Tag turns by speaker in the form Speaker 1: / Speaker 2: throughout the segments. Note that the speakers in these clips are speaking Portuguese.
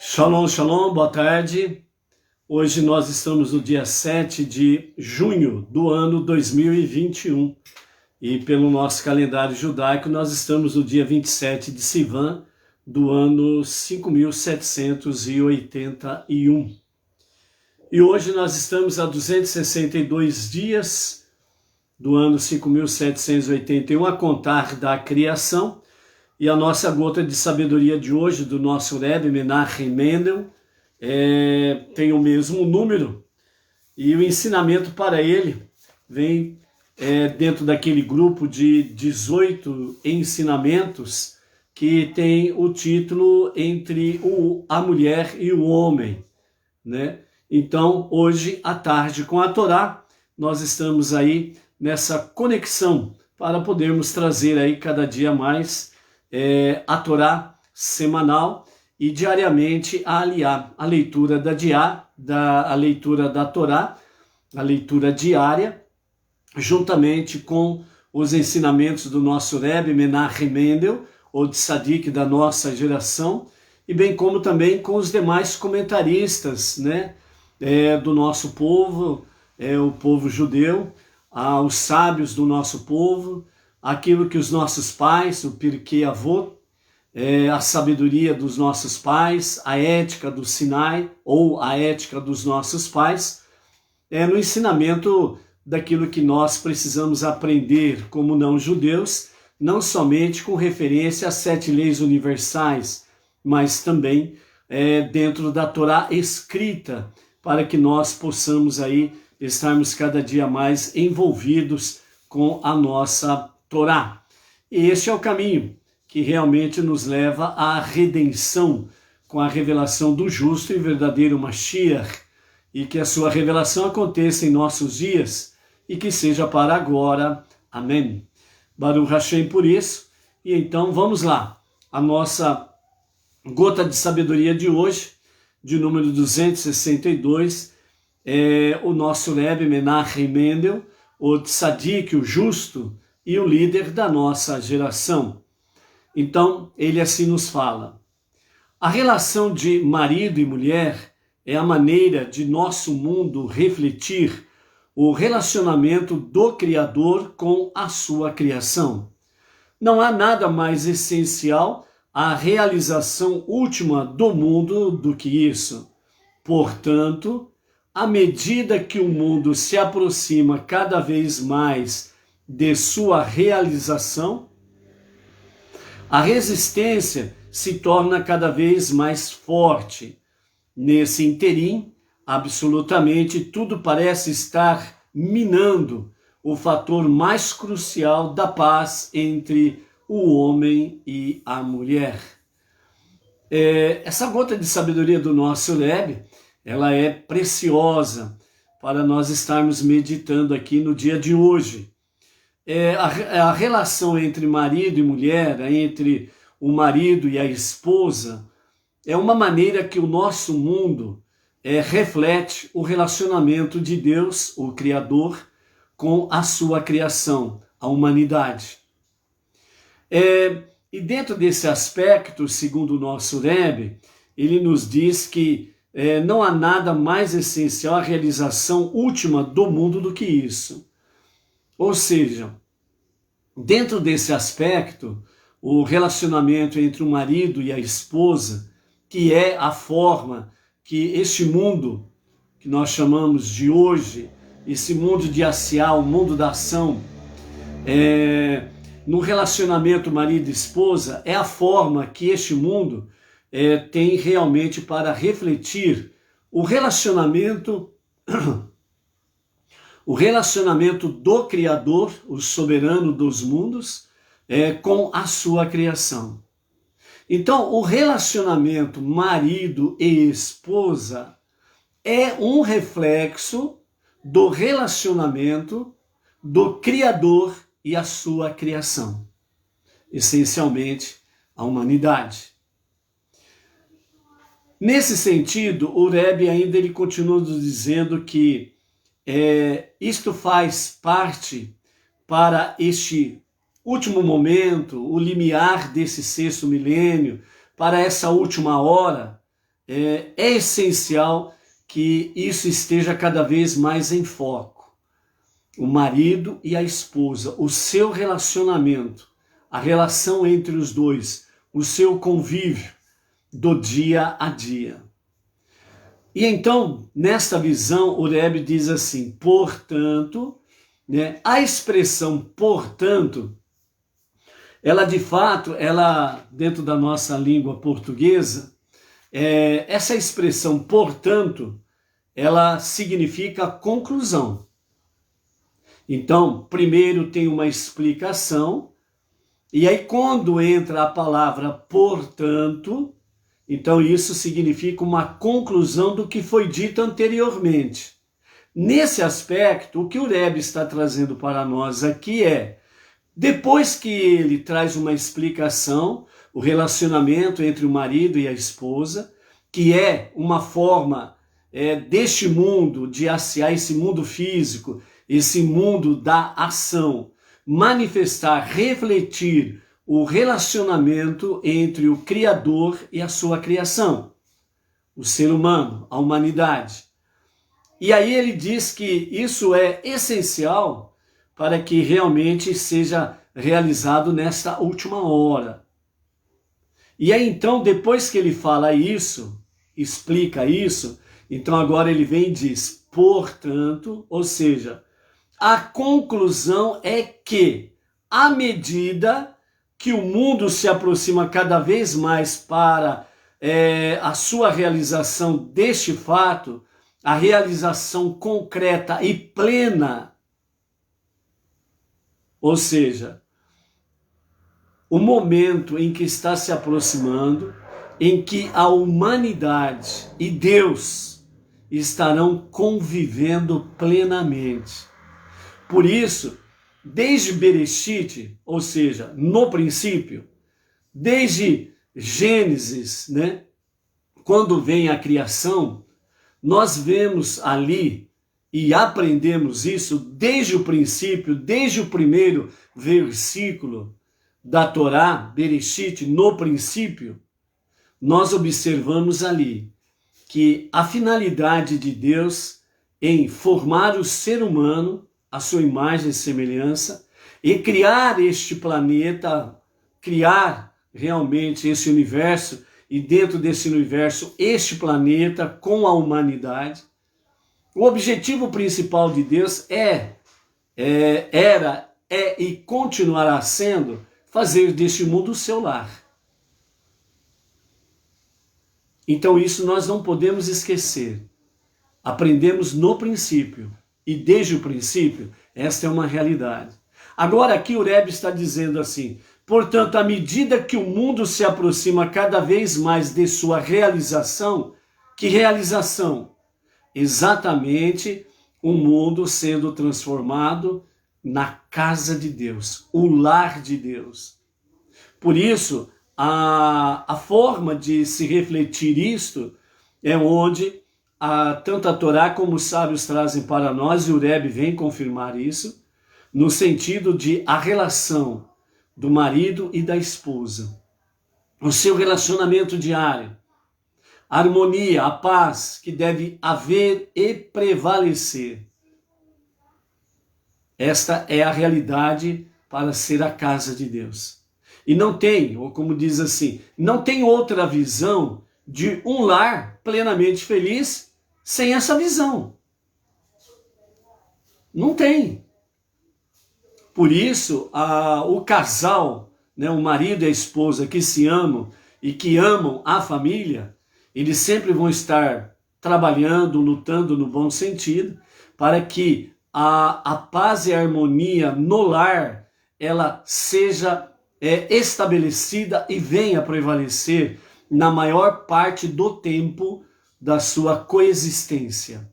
Speaker 1: Shalom, shalom, boa tarde. Hoje nós estamos no dia 7 de junho do ano 2021 e pelo nosso calendário judaico nós estamos no dia 27 de Sivan do ano 5781. E hoje nós estamos a 262 dias do ano 5781 a contar da criação. E a nossa gota de sabedoria de hoje, do nosso Rebbe Menachem Mendel, tem o mesmo número. E o ensinamento para ele vem dentro daquele grupo de 18 ensinamentos que tem o título Entre a Mulher e o Homem, né? Então, hoje à tarde com a Torá, nós estamos aí nessa conexão para podermos trazer aí cada dia mais a Torá semanal e diariamente aliar a leitura a leitura da Torá, a leitura diária, juntamente com os ensinamentos do nosso Rebbe Menachem Mendel, o tzadik da nossa geração, e bem como também com os demais comentaristas, né, do nosso povo, o povo judeu, os sábios do nosso povo, aquilo que os nossos pais, o Pirkei Avot, a sabedoria dos nossos pais, a ética do Sinai, ou a ética dos nossos pais, no ensinamento daquilo que nós precisamos aprender como não-judeus, não somente com referência às 7 leis universais, mas também dentro da Torá escrita, para que nós possamos aí estarmos cada dia mais envolvidos com a nossa Torá. E este é o caminho que realmente nos leva à redenção com a revelação do justo e verdadeiro Mashiach, e que a sua revelação aconteça em nossos dias e que seja para agora. Amém. Baruch Hashem por isso. E então vamos lá. A nossa gota de sabedoria de hoje, de número 262, é o nosso Rebbe Menachem Mendel, o tzadik, o justo, e o líder da nossa geração. Então, ele assim nos fala: a relação de marido e mulher é a maneira de nosso mundo refletir o relacionamento do Criador com a sua criação. Não há nada mais essencial à realização última do mundo do que isso. Portanto, à medida que o mundo se aproxima cada vez mais de sua realização, a resistência se torna cada vez mais forte. Nesse interim, absolutamente tudo parece estar minando o fator mais crucial da paz entre o homem e a mulher. Essa gota de sabedoria do nosso Rebbe, ela é preciosa para nós estarmos meditando aqui no dia de hoje. A relação entre marido e mulher, entre o marido e a esposa, é uma maneira que o nosso mundo reflete o relacionamento de Deus, o Criador, com a sua criação, a humanidade. E dentro desse aspecto, segundo o nosso Rebbe, ele nos diz que não há nada mais essencial à realização última do mundo do que isso. Ou seja, dentro desse aspecto, o relacionamento entre o marido e a esposa, que é a forma que este mundo, que nós chamamos de hoje, esse mundo de Asiá, o mundo da ação, no relacionamento marido e esposa, é a forma que este mundo tem realmente para refletir o relacionamento do Criador, o soberano dos mundos, com a sua criação. Então, o relacionamento marido e esposa é um reflexo do relacionamento do Criador e a sua criação, essencialmente a humanidade. Nesse sentido, o Rebbe ainda ele continua dizendo que isto faz parte para este último momento, o limiar desse 6º milênio, para essa última hora, é essencial que isso esteja cada vez mais em foco. O marido e a esposa, o seu relacionamento, a relação entre os dois, o seu convívio do dia a dia. E então, nesta visão, o Rebbe diz assim, portanto, né, a expressão portanto, ela de fato, ela dentro da nossa língua portuguesa, essa expressão portanto, ela significa conclusão. Então, primeiro tem uma explicação, e aí quando entra a palavra portanto, então isso significa uma conclusão do que foi dito anteriormente. Nesse aspecto, o que o Rebbe está trazendo para nós aqui depois que ele traz uma explicação, o relacionamento entre o marido e a esposa, que é uma forma deste mundo, de esse mundo físico, esse mundo da ação, manifestar, refletir o relacionamento entre o Criador e a sua criação, o ser humano, a humanidade. E aí ele diz que isso é essencial para que realmente seja realizado nesta última hora. E aí então, depois que ele fala isso, explica isso, então agora ele vem e diz, portanto, ou seja, a conclusão é que, à medida que o mundo se aproxima cada vez mais para a sua realização deste fato, a realização concreta e plena, ou seja, o momento em que está se aproximando, em que a humanidade e Deus estarão convivendo plenamente. Por isso, desde Bereshit, ou seja, no princípio, desde Gênesis, né, quando vem a criação, nós vemos ali e aprendemos isso desde o princípio, desde o primeiro versículo da Torá, Bereshit, no princípio, nós observamos ali que a finalidade de Deus em formar o ser humano, a sua imagem e semelhança, e criar este planeta, criar realmente esse universo, e dentro desse universo, este planeta com a humanidade. O objetivo principal de Deus era e continuará sendo fazer deste mundo o seu lar. Então isso nós não podemos esquecer. Aprendemos no princípio, e desde o princípio, esta é uma realidade. Agora aqui o Rebbe está dizendo assim, portanto, à medida que o mundo se aproxima cada vez mais de sua realização, que realização? Exatamente o mundo sendo transformado na casa de Deus, o lar de Deus. Por isso, a forma de se refletir isto é onde tanto a Torá como os sábios trazem para nós, e o Rebbe vem confirmar isso, no sentido de a relação do marido e da esposa, o seu relacionamento diário, a harmonia, a paz que deve haver e prevalecer. Esta é a realidade para ser a casa de Deus. E não tem, ou como diz assim, não tem outra visão de um lar plenamente feliz sem essa visão. Não tem. Por isso, o casal, né, o marido e a esposa que se amam e que amam a família, eles sempre vão estar trabalhando, lutando no bom sentido, para que a paz e a harmonia no lar, ela seja estabelecida e venha a prevalecer na maior parte do tempo da sua coexistência.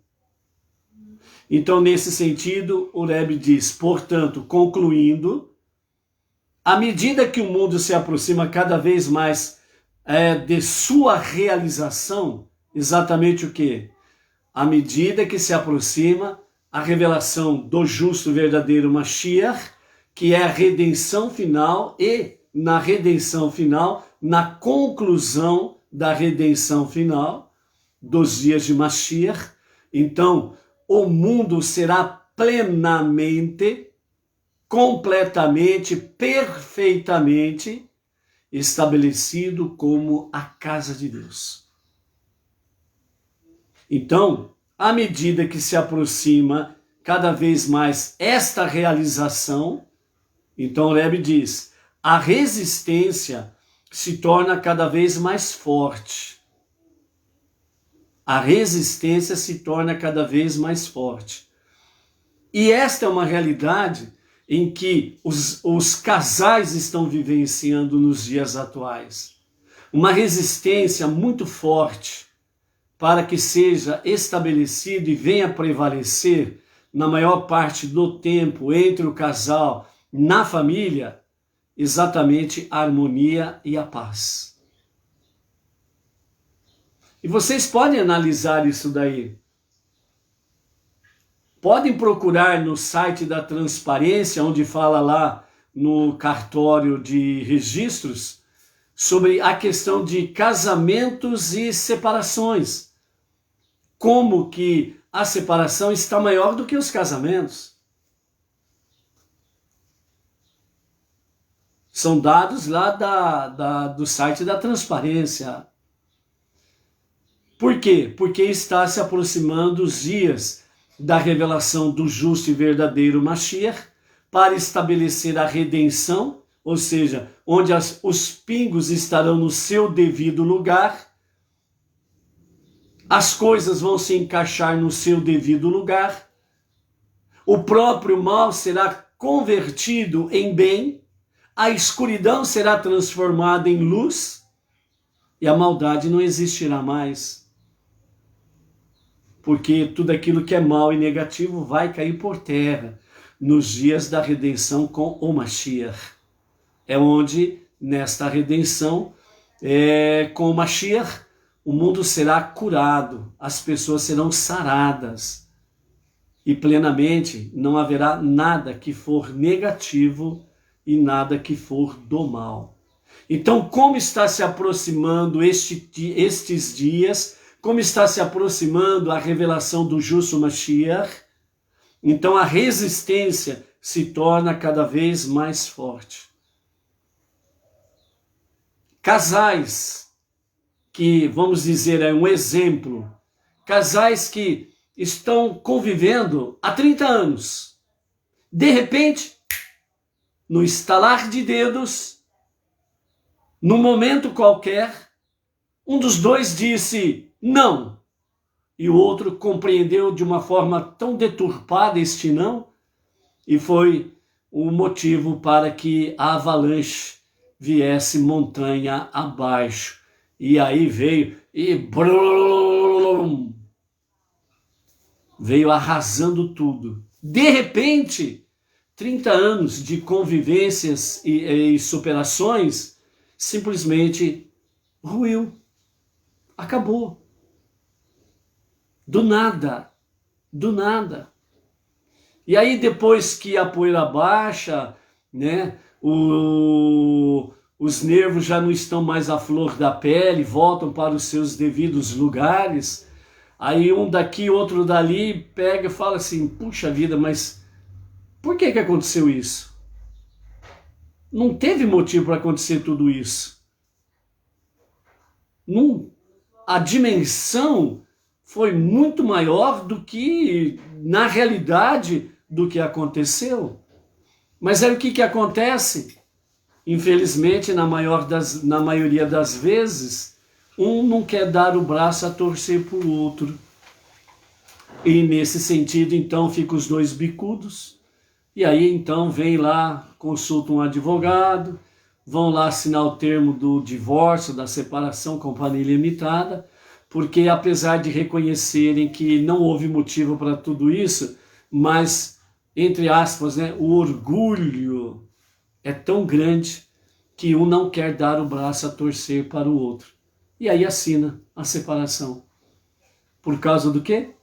Speaker 1: Então, nesse sentido, o Rebbe diz, portanto, concluindo, à medida que o mundo se aproxima cada vez mais de sua realização, exatamente o quê? À medida que se aproxima a revelação do justo verdadeiro Mashiach, que é a redenção final, e na redenção final, na conclusão da redenção final, dos dias de Mashiach. Então, o mundo será plenamente, completamente, perfeitamente estabelecido como a casa de Deus. Então, à medida que se aproxima cada vez mais esta realização, então o Rebbe diz, a resistência se torna cada vez mais forte. A resistência se torna cada vez mais forte. E esta é uma realidade em que os casais estão vivenciando nos dias atuais. Uma resistência muito forte para que seja estabelecido e venha a prevalecer na maior parte do tempo entre o casal, na família, exatamente a harmonia e a paz. E vocês podem analisar isso daí. Podem procurar no site da Transparência, onde fala lá no cartório de registros, sobre a questão de casamentos e separações. Como que a separação está maior do que os casamentos. São dados lá do site da Transparência. Por quê? Porque está se aproximando os dias da revelação do justo e verdadeiro Mashiach para estabelecer a redenção, ou seja, onde os pingos estarão no seu devido lugar, as coisas vão se encaixar no seu devido lugar, o próprio mal será convertido em bem, a escuridão será transformada em luz e a maldade não existirá mais. Porque tudo aquilo que é mal e negativo vai cair por terra nos dias da redenção com o Mashiach. É onde, nesta redenção, com o Mashiach, o mundo será curado, as pessoas serão saradas e plenamente não haverá nada que for negativo e nada que for do mal. Então, como está se aproximando estes dias, como está se aproximando a revelação do justo Mashiach, então a resistência se torna cada vez mais forte. Casais que, vamos dizer, é um exemplo, casais que estão convivendo há 30 anos, de repente, no estalar de dedos, num momento qualquer, um dos dois disse não, e o outro compreendeu de uma forma tão deturpada este não, e foi o motivo para que a avalanche viesse montanha abaixo. E aí veio e brum, veio arrasando tudo. De repente, 30 anos de convivências e superações simplesmente ruiu, acabou. Do nada, do nada. E aí depois que a poeira baixa, né, os nervos já não estão mais à flor da pele, voltam para os seus devidos lugares, aí um daqui, outro dali, pega e fala assim, puxa vida, mas por que aconteceu isso? Não teve motivo para acontecer tudo isso. A dimensão foi muito maior do que, na realidade, do que aconteceu. Mas aí o que acontece? Infelizmente, na maioria das vezes, um não quer dar o braço a torcer para o outro. E nesse sentido, então, ficam os dois bicudos. E aí, então, vem lá, consulta um advogado, vão lá assinar o termo do divórcio, da separação, companhia limitada, porque apesar de reconhecerem que não houve motivo para tudo isso, mas, entre aspas, né, o orgulho é tão grande que um não quer dar o braço a torcer para o outro. E aí assina a separação. Por causa do quê?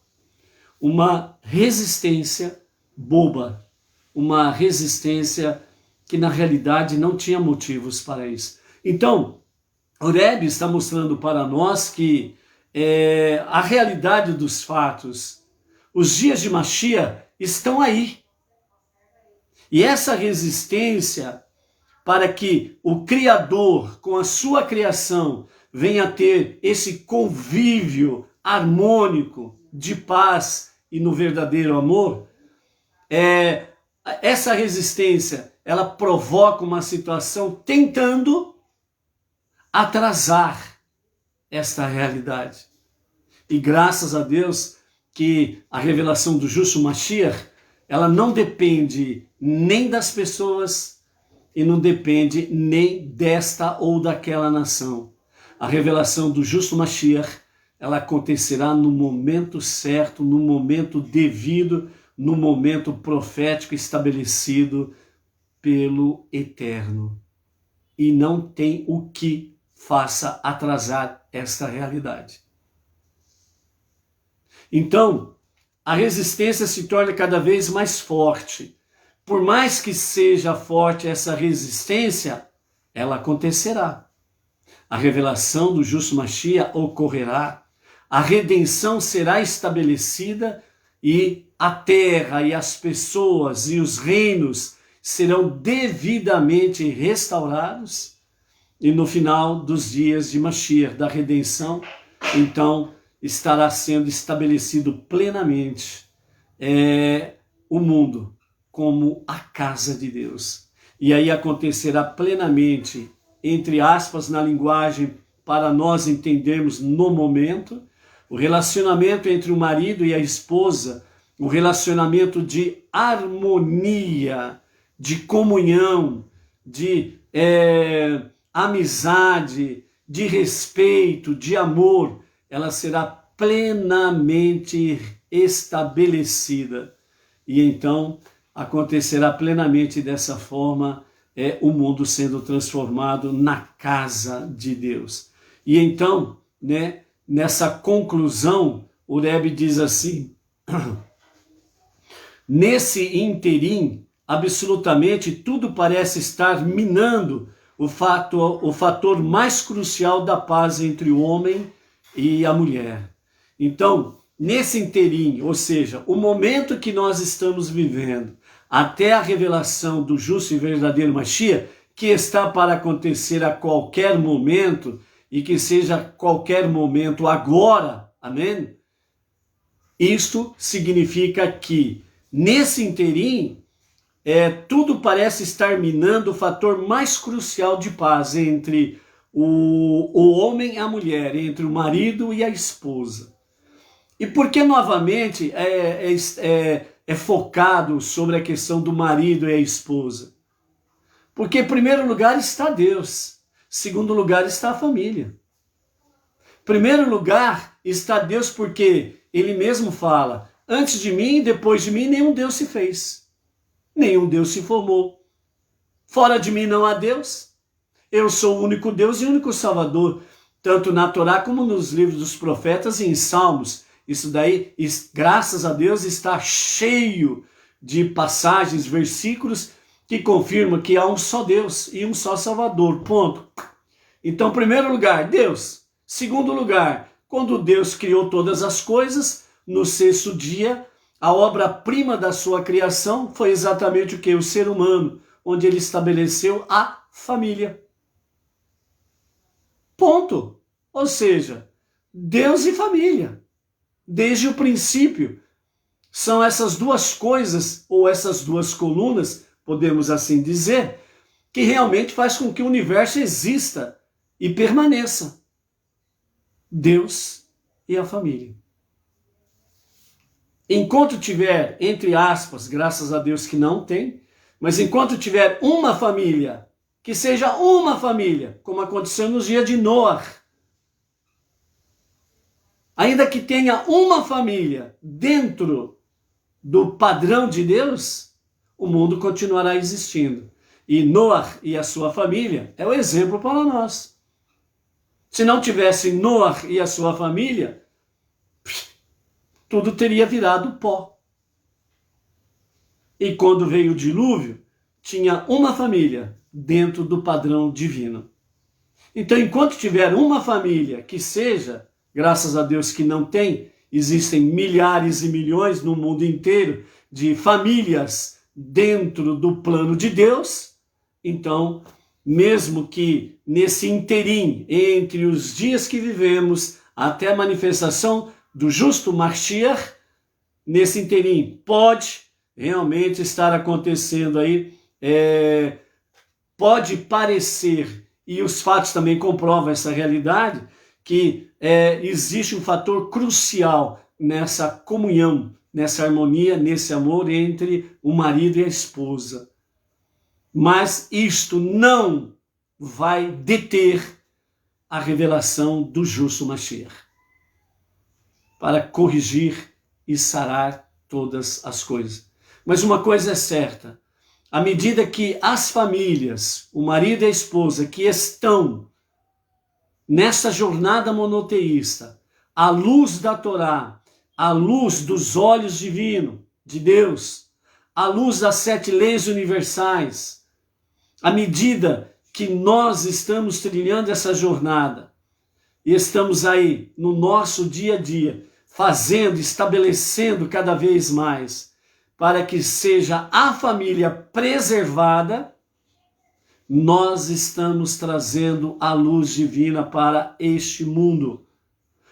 Speaker 1: Uma resistência boba, uma resistência que na realidade não tinha motivos para isso. Então, O Rebbe está mostrando para nós que a realidade dos fatos, os dias de Mashiach estão aí. E essa resistência para que o Criador, com a sua criação, venha ter esse convívio harmônico de paz e no verdadeiro amor, essa resistência, ela provoca uma situação tentando atrasar esta realidade. E graças a Deus que a revelação do justo Mashiach, ela não depende nem das pessoas e não depende nem desta ou daquela nação. A revelação do justo Mashiach, ela acontecerá no momento certo, no momento devido, no momento profético estabelecido pelo Eterno. E não tem o que faça atrasar esta realidade. Então, a resistência se torna cada vez mais forte. Por mais que seja forte essa resistência, ela acontecerá. A revelação do justo Mashiach ocorrerá, a redenção será estabelecida e a terra e as pessoas e os reinos serão devidamente restaurados. E no final dos dias de Mashiach, da redenção, então estará sendo estabelecido plenamente o mundo como a casa de Deus. E aí acontecerá plenamente, entre aspas, na linguagem para nós entendermos no momento, o relacionamento entre o marido e a esposa, o relacionamento de harmonia, de comunhão, de amizade, de respeito, de amor, ela será plenamente estabelecida. E então acontecerá plenamente dessa forma o mundo sendo transformado na casa de Deus. E então, nessa conclusão, o Rebbe diz assim, nesse interim, absolutamente tudo parece estar minando o fator mais crucial da paz entre o homem e a mulher. Então, nesse interim, ou seja, o momento que nós estamos vivendo, até a revelação do justo e verdadeiro Mashiach, que está para acontecer a qualquer momento, e que seja qualquer momento agora, amém? Isto significa que, nesse interim, tudo parece estar minando o fator mais crucial de paz entre o homem e a mulher, entre o marido e a esposa. E por que novamente é focado sobre a questão do marido e a esposa? Porque em primeiro lugar está Deus, em segundo lugar está a família. Em primeiro lugar está Deus porque ele mesmo fala, antes de mim e depois de mim nenhum Deus se fez. Nenhum Deus se formou. Fora de mim não há Deus. Eu sou o único Deus e o único Salvador, tanto na Torá como nos livros dos profetas e em Salmos. Isso daí, graças a Deus, está cheio de passagens, versículos que confirmam que há um só Deus e um só Salvador. Ponto. Então, em primeiro lugar, Deus. Segundo lugar, quando Deus criou todas as coisas, no sexto dia, a obra-prima da sua criação foi exatamente o que? O ser humano, onde ele estabeleceu a família. Ponto. Ou seja, Deus e família. Desde o princípio, são essas duas coisas, ou essas duas colunas, podemos assim dizer, que realmente faz com que o universo exista e permaneça. Deus e a família. Enquanto tiver, entre aspas, graças a Deus que não tem, mas enquanto tiver uma família, que seja uma família, como aconteceu nos dias de Noé, ainda que tenha uma família dentro do padrão de Deus, o mundo continuará existindo. E Noé e a sua família é o exemplo para nós. Se não tivesse Noé e a sua família, tudo teria virado pó. E quando veio o dilúvio, tinha uma família dentro do padrão divino. Então, enquanto tiver uma família que seja, graças a Deus que não tem, existem milhares e milhões no mundo inteiro de famílias dentro do plano de Deus, então, mesmo que nesse interim, entre os dias que vivemos até a manifestação do justo Mashiach, nesse interim pode realmente estar acontecendo aí, pode parecer, e os fatos também comprovam essa realidade, que existe um fator crucial nessa comunhão, nessa harmonia, nesse amor entre o marido e a esposa. Mas isto não vai deter a revelação do justo Mashiach para corrigir e sarar todas as coisas. Mas uma coisa é certa, à medida que as famílias, o marido e a esposa que estão nessa jornada monoteísta, à luz da Torá, à luz dos olhos divinos de Deus, à luz das 7 leis universais, à medida que nós estamos trilhando essa jornada e estamos aí no nosso dia a dia, fazendo, estabelecendo cada vez mais para que seja a família preservada, nós estamos trazendo a luz divina para este mundo.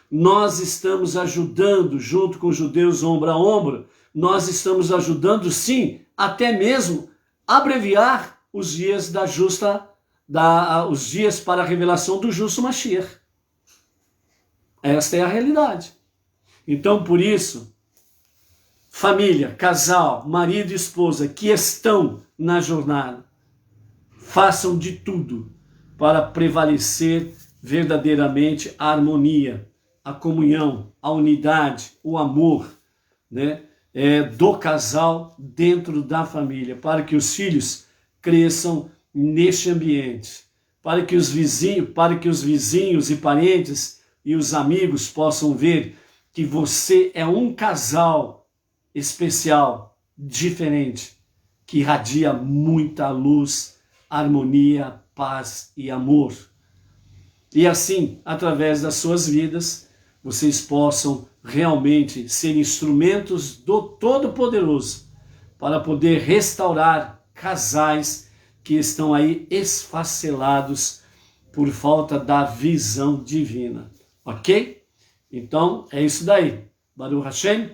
Speaker 1: Nós estamos ajudando, junto com os judeus ombro a ombro, nós estamos ajudando sim, até mesmo abreviar os dias os dias para a revelação do justo Mashiach. Esta é a realidade. Então, por isso, família, casal, marido e esposa que estão na jornada, façam de tudo para prevalecer verdadeiramente a harmonia, a comunhão, a unidade, o amor, né, do casal dentro da família, para que os filhos cresçam neste ambiente, para que os vizinhos e parentes e os amigos possam ver que você é um casal especial, diferente, que irradia muita luz, harmonia, paz e amor. E assim, através das suas vidas, vocês possam realmente ser instrumentos do Todo-Poderoso para poder restaurar casais que estão aí esfacelados por falta da visão divina. Ok? Então, é isso daí. Baruch Hashem.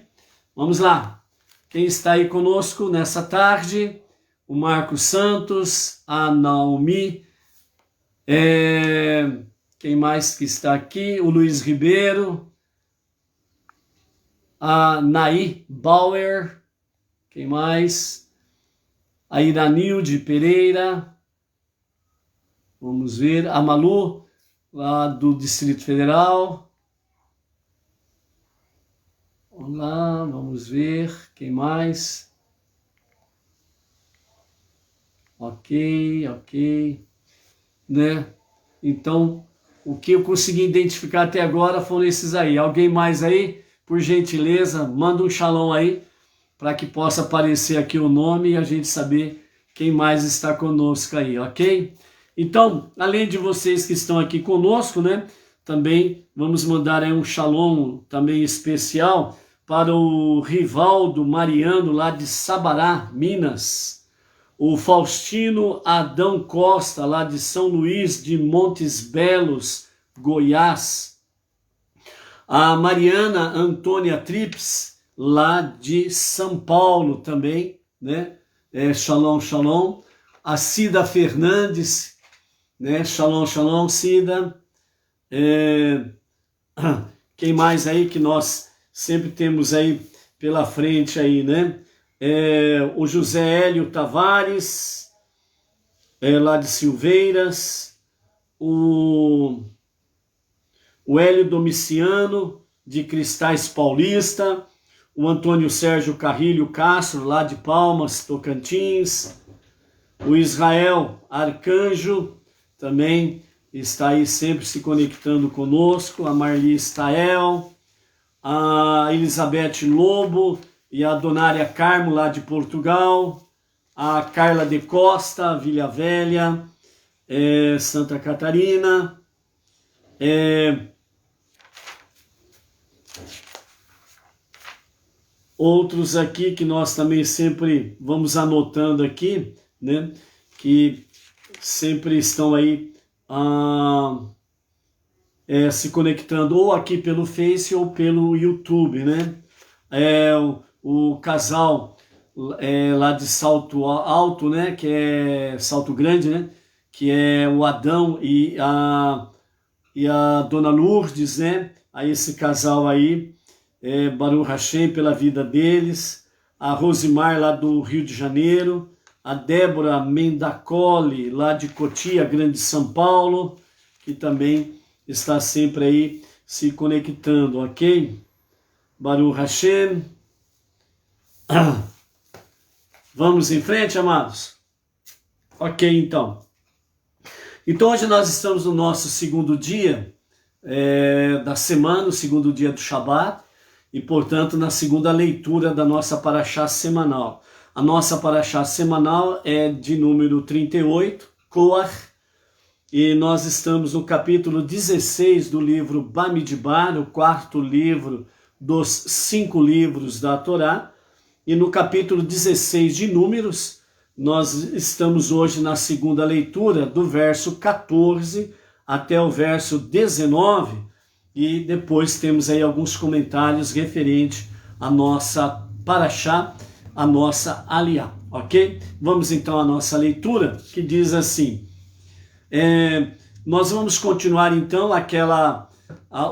Speaker 1: Vamos lá. Quem está aí conosco nessa tarde? O Marcos Santos, a Naomi, quem mais que está aqui? O Luiz Ribeiro, a Naí Bauer, quem mais? A Iranilde Pereira, vamos ver, a Malu, lá do Distrito Federal. Vamos lá, vamos ver, quem mais? Ok, né? Então, o que eu consegui identificar até agora foram esses aí. Alguém mais aí, por gentileza, manda um shalom aí, para que possa aparecer aqui o nome e a gente saber quem mais está conosco aí, ok? Então, além de vocês que estão aqui conosco, né? Também vamos mandar aí um shalom também especial para o Rivaldo Mariano, lá de Sabará, Minas. O Faustino Adão Costa, lá de São Luís de Montes Belos, Goiás. A Mariana Antônia Trips, lá de São Paulo também, né? Shalom, shalom. A Cida Fernandes, né? Shalom, shalom, Cida. Quem mais aí que nós sempre temos aí pela frente aí, né? O José Hélio Tavares, lá de Silveiras, o Hélio Domiciano, de Cristais Paulista, o Antônio Sérgio Carrilho Castro, lá de Palmas, Tocantins, o Israel Arcanjo, também está aí sempre se conectando conosco, a Marli Stael, a Elizabeth Lobo, e a Donária Carmo, lá de Portugal, a Carla de Costa, Vila Velha, Santa Catarina, Outros aqui que nós também sempre vamos anotando aqui, né? Que sempre estão aí se conectando ou aqui pelo Face ou pelo YouTube, né? O casal lá de Salto Alto, né? Que é Salto Grande, né? Que é o Adão e a Dona Lourdes, né? Aí esse casal aí, Baruch Hashem pela vida deles, a Rosimar lá do Rio de Janeiro, a Débora Mendacoli lá de Cotia, Grande São Paulo, que também está sempre aí se conectando, ok? Baruch Hashem. Vamos em frente, amados? Ok, então. Então hoje nós estamos no nosso segundo dia da semana, o segundo dia do Shabat, e portanto na segunda leitura da nossa paraxá semanal. A nossa paraxá semanal é de número 38, Koach, e nós estamos no capítulo 16 do livro Bamidbar, o quarto livro dos 5 livros da Torá, e no capítulo 16 de Números, nós estamos hoje na segunda leitura do verso 14 até o verso 19, e depois temos aí alguns comentários referentes à nossa paraxá, à nossa aliá, ok? Vamos então à nossa leitura, que diz assim, nós vamos continuar então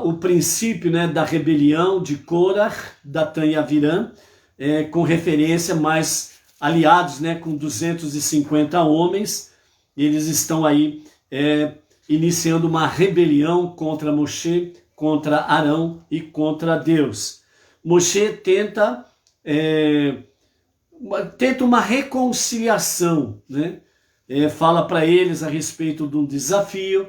Speaker 1: o princípio, né, da rebelião de Korach, Datan e Aviram, com referência mais aliados, né, com 250 homens, eles estão aí iniciando uma rebelião contra Moshe, contra Arão e contra Deus. Moshe tenta uma reconciliação, né? Fala para eles a respeito de um desafio,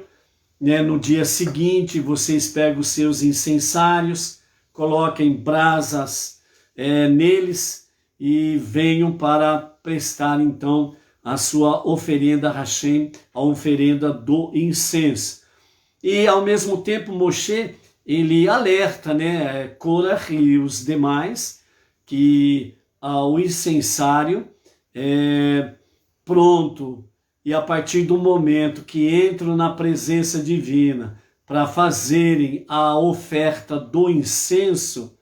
Speaker 1: né? No dia seguinte vocês pegam os seus incensários, coloquem brasas neles e venham para prestar então a sua oferenda a Hashem, a oferenda do incenso. E ao mesmo tempo Moshe, ele alerta, né, Korach e os demais, que o incensário pronto, e a partir do momento que entram na presença divina para fazerem a oferta do incenso,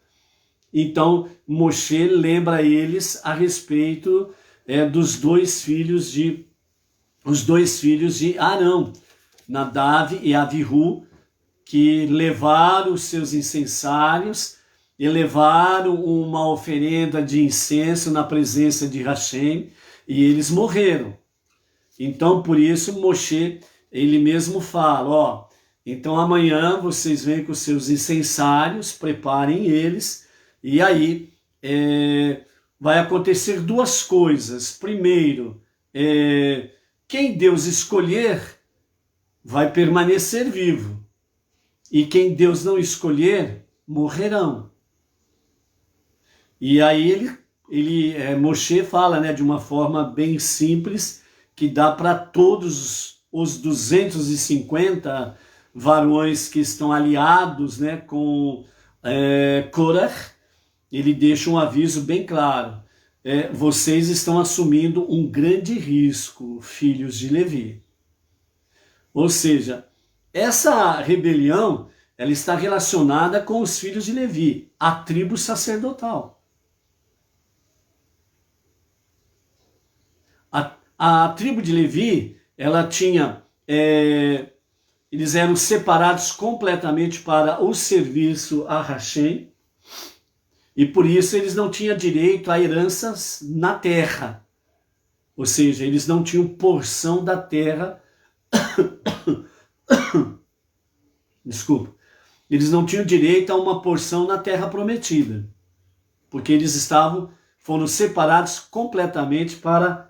Speaker 1: então Moshe lembra eles a respeito dos dois filhos de Arão, Nadav e Avihu, que levaram os seus incensários e levaram uma oferenda de incenso na presença de Hashem, e eles morreram. Então, por isso, Moshe, ele mesmo fala, então amanhã vocês vêm com os seus incensários, preparem eles, e aí vai acontecer duas coisas. Primeiro, quem Deus escolher vai permanecer vivo, e quem Deus não escolher, morrerão. E aí Moshe fala, né, de uma forma bem simples, que dá para todos os 250 varões que estão aliados, né, com Korach. Ele deixa um aviso bem claro, vocês estão assumindo um grande risco, filhos de Levi. Ou seja, essa rebelião, ela está relacionada com os filhos de Levi, a tribo sacerdotal. A tribo de Levi, ela tinha, eles eram separados completamente para o serviço a Hashem, e por isso eles não tinham direito a heranças na terra. Ou seja, eles não tinham porção da terra. Desculpa. Eles não tinham direito a uma porção na terra prometida, porque eles foram separados completamente para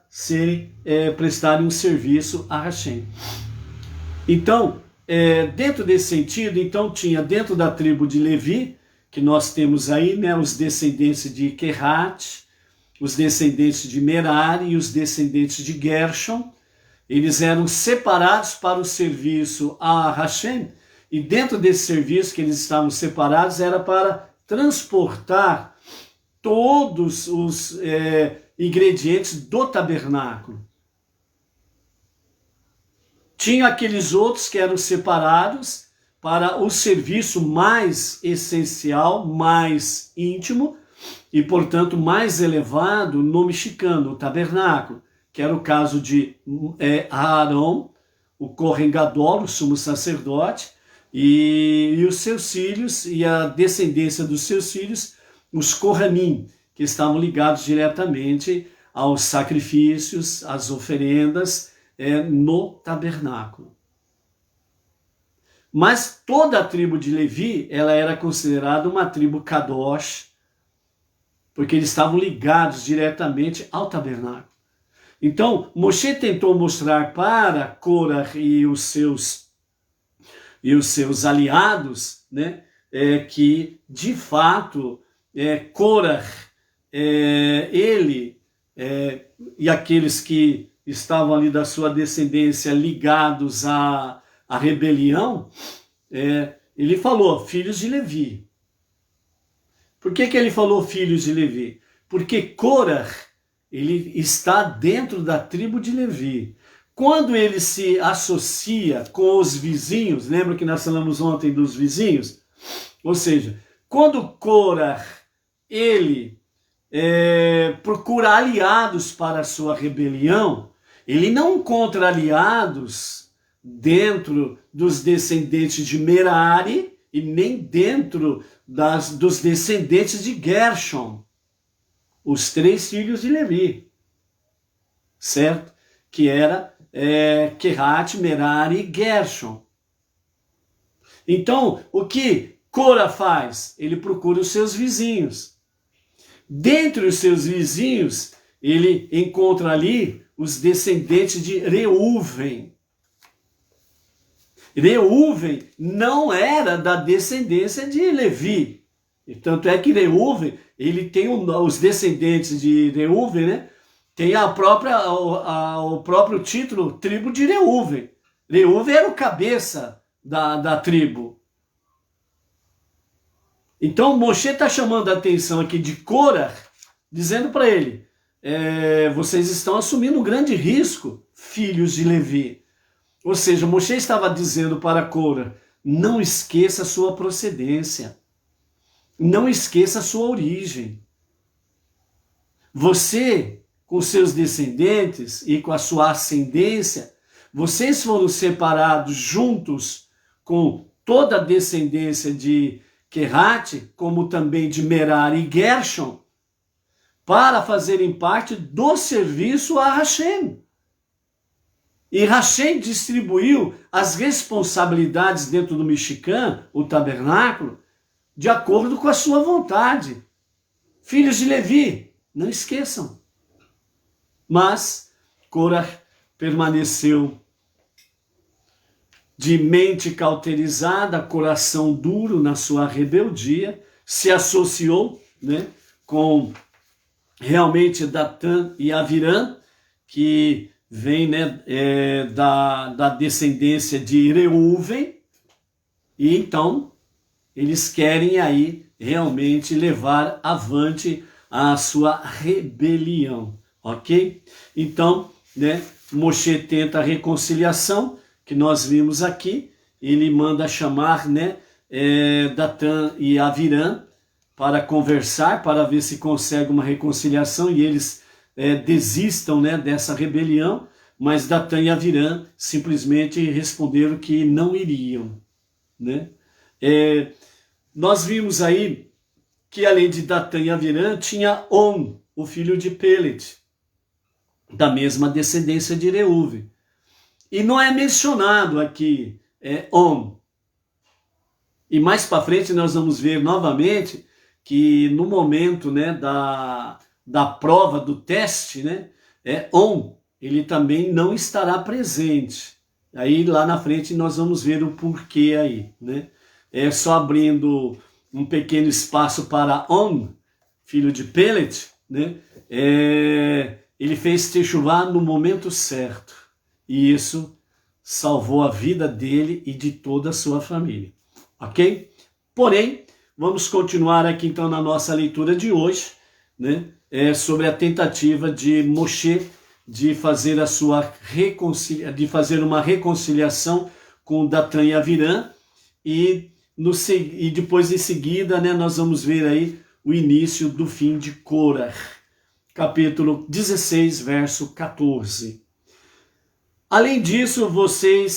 Speaker 1: prestarem um serviço a Hashem. Então, dentro desse sentido, então tinha dentro da tribo de Levi, que nós temos aí, né, os descendentes de Kehat, os descendentes de Merari e os descendentes de Gershon. Eles eram separados para o serviço a Hashem, E dentro desse serviço que eles estavam separados era para transportar todos os ingredientes do tabernáculo. Tinha aqueles outros que eram separados para o serviço mais essencial, mais íntimo e, portanto, mais elevado no mexicano, o tabernáculo, que era o caso de Aarão, o Kohen Gadol, o sumo sacerdote, e os seus filhos e a descendência dos seus filhos, os Kohanim, que estavam ligados diretamente aos sacrifícios, às oferendas no tabernáculo. Mas toda a tribo de Levi, ela era considerada uma tribo Kadosh, porque eles estavam ligados diretamente ao tabernáculo. Então, Moshe tentou mostrar para Korah e os seus aliados, né, que, de fato, Korah, ele e aqueles que estavam ali da sua descendência ligados à rebelião, ele falou, filhos de Levi. Por que ele falou filhos de Levi? Porque Korah, ele está dentro da tribo de Levi. Quando ele se associa com os vizinhos, lembra que nós falamos ontem dos vizinhos? Ou seja, quando Korah, ele procura aliados para a sua rebelião, ele não encontra aliados dentro dos descendentes de Merari e nem dentro dos descendentes de Gershon, os 3 filhos de Levi, certo? Que era Kehat, Merari e Gershon. Então, o que Korah faz? Ele procura os seus vizinhos. Dentre os seus vizinhos, ele encontra ali os descendentes de Reuven. Reuven não era da descendência de Levi. E tanto é que Reuven, ele tem os descendentes de Reuven, né? Tem o próprio título, tribo de Reuven. Reuven era o cabeça da tribo. Então Moshe está chamando a atenção aqui de Korah, dizendo para ele, vocês estão assumindo um grande risco, filhos de Levi. Ou seja, Moshe estava dizendo para Korah, não esqueça a sua procedência, não esqueça a sua origem. Você, com seus descendentes e com a sua ascendência, vocês foram separados juntos com toda a descendência de Kehat, como também de Merari e Gershon, para fazerem parte do serviço a Hashem. E Hashem distribuiu as responsabilidades dentro do Mishkan, o tabernáculo, de acordo com a sua vontade. Filhos de Levi, não esqueçam. Mas Korah permaneceu de mente cauterizada, coração duro na sua rebeldia, se associou, né, com realmente Datã e Avirã, que vem, né, da descendência de Reuven, e então eles querem aí realmente levar avante a sua rebelião, ok? Então, né, Moshe tenta a reconciliação, que nós vimos aqui, ele manda chamar, né, Datã e Avirã para conversar, para ver se consegue uma reconciliação, e eles desistam, né, dessa rebelião, mas Datã e Avirã simplesmente responderam que não iriam, né? Nós vimos aí que além de Datã e Avirã tinha On, o filho de Pelet, da mesma descendência de Reuven. E não é mencionado aqui On. E mais para frente nós vamos ver novamente que no momento, né, da prova, do teste, né, On, ele também não estará presente. Aí lá na frente nós vamos ver o porquê aí, né? Só abrindo um pequeno espaço para On, filho de Pelet, né? Ele fez Teshuvá no momento certo. E isso salvou a vida dele e de toda a sua família. Ok? Porém, vamos continuar aqui então na nossa leitura de hoje, né? Sobre a tentativa de Moshe de fazer uma reconciliação com Datã e Avirã, e depois em seguida, né, nós vamos ver aí o início do fim de Cora, capítulo 16, verso 14. Além disso, você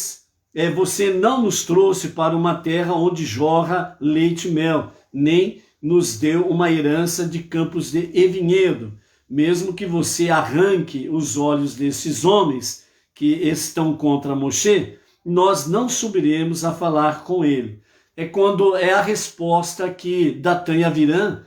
Speaker 1: não nos trouxe para uma terra onde jorra leite e mel, nem nos deu uma herança de campos de vinhedo. Mesmo que você arranque os olhos desses homens que estão contra Moshe, nós não subiremos a falar com ele. É a resposta que Datã e Avirã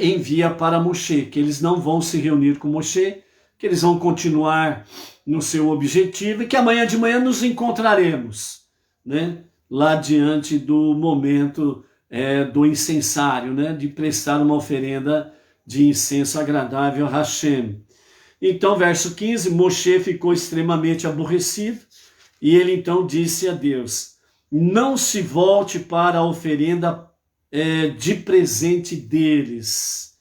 Speaker 1: envia para Moshe, que eles não vão se reunir com Moshe, que eles vão continuar no seu objetivo e que amanhã de manhã nos encontraremos, né? Lá diante do momento do incensário, né? De prestar uma oferenda de incenso agradável a Hashem. Então, verso 15, Moshe ficou extremamente aborrecido e ele então disse a Deus: não se volte para a oferenda de presente deles.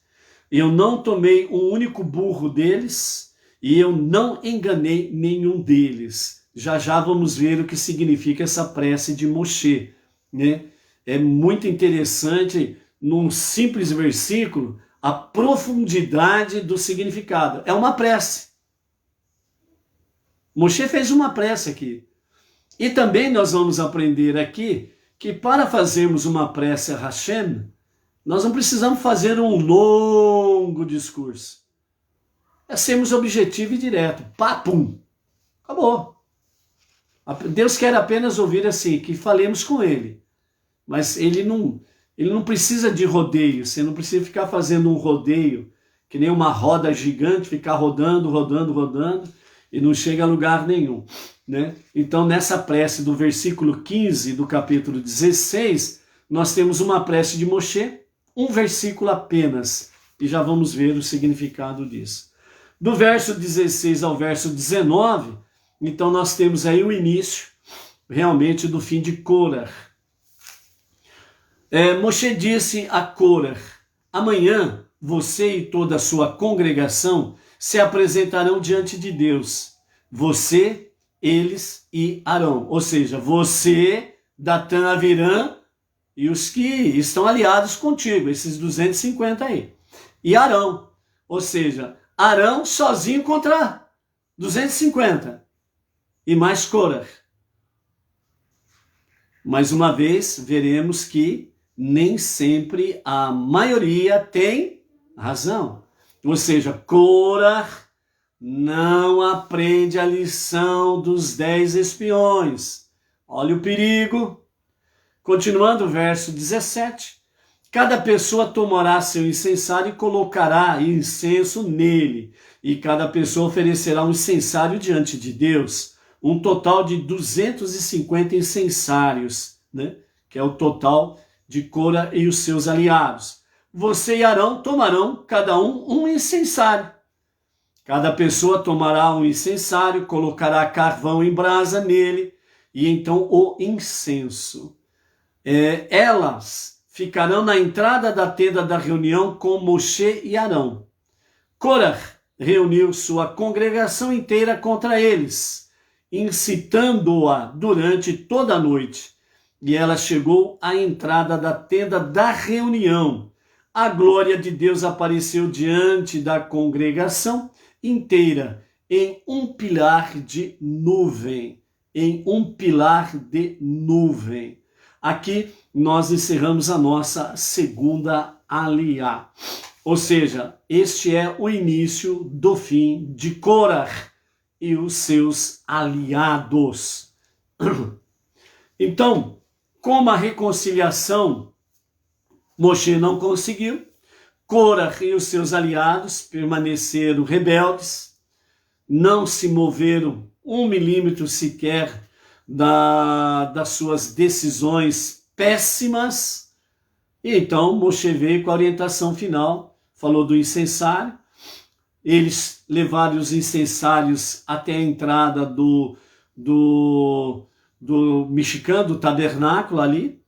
Speaker 1: Eu não tomei um único burro deles e eu não enganei nenhum deles. Já já vamos ver o que significa essa prece de Moshe, né? É muito interessante, num simples versículo, a profundidade do significado. É uma prece. Moshe fez uma prece aqui. E também nós vamos aprender aqui que para fazermos uma prece a Hashem, nós não precisamos fazer um longo discurso. É sermos objetivo e direto. Pá, pum. Acabou. Deus quer apenas ouvir assim, que falemos com Ele. Mas Ele não precisa de rodeio. Você não precisa ficar fazendo um rodeio, que nem uma roda gigante, ficar rodando, e não chega a lugar nenhum, né? Então, nessa prece do versículo 15 do capítulo 16, nós temos uma prece de Moshe, um versículo apenas, e já vamos ver o significado disso. Do verso 16 ao verso 19, então nós temos aí o início, realmente, do fim de Cora. Moshe disse a Cora: amanhã você e toda a sua congregação se apresentarão diante de Deus, você, eles e Arão. Ou seja, você, Datã, Avirã e os que estão aliados contigo, esses 250 aí. E Arão, ou seja, Arão sozinho contra 250 e mais Cora. Mais uma vez, veremos que nem sempre a maioria tem razão. Ou seja, Cora não aprende a lição dos 10 espiões. Olha o perigo. Continuando o verso 17. Cada pessoa tomará seu incensário e colocará incenso nele. E cada pessoa oferecerá um incensário diante de Deus. Um total de 250 incensários, né? Que é o total de Cora e os seus aliados. Você e Arão tomarão cada um incensário. Cada pessoa tomará um incensário, colocará carvão em brasa nele, e então o incenso. Elas ficarão na entrada da tenda da reunião com Moshe e Arão. Cora reuniu sua congregação inteira contra eles, incitando-a durante toda a noite. E ela chegou à entrada da tenda da reunião. A glória de Deus apareceu diante da congregação inteira em um pilar de nuvem. Em um pilar de nuvem. Aqui nós encerramos a nossa segunda aliá. Ou seja, este é o início do fim de Cora e os seus aliados. Então, como a reconciliação Moshe não conseguiu, Cora e os seus aliados permaneceram rebeldes, não se moveram 1 milímetro sequer das suas decisões péssimas. E então Moshe veio com a orientação final, falou do incensário. Eles levaram os incensários até a entrada do do mexicano, do tabernáculo ali,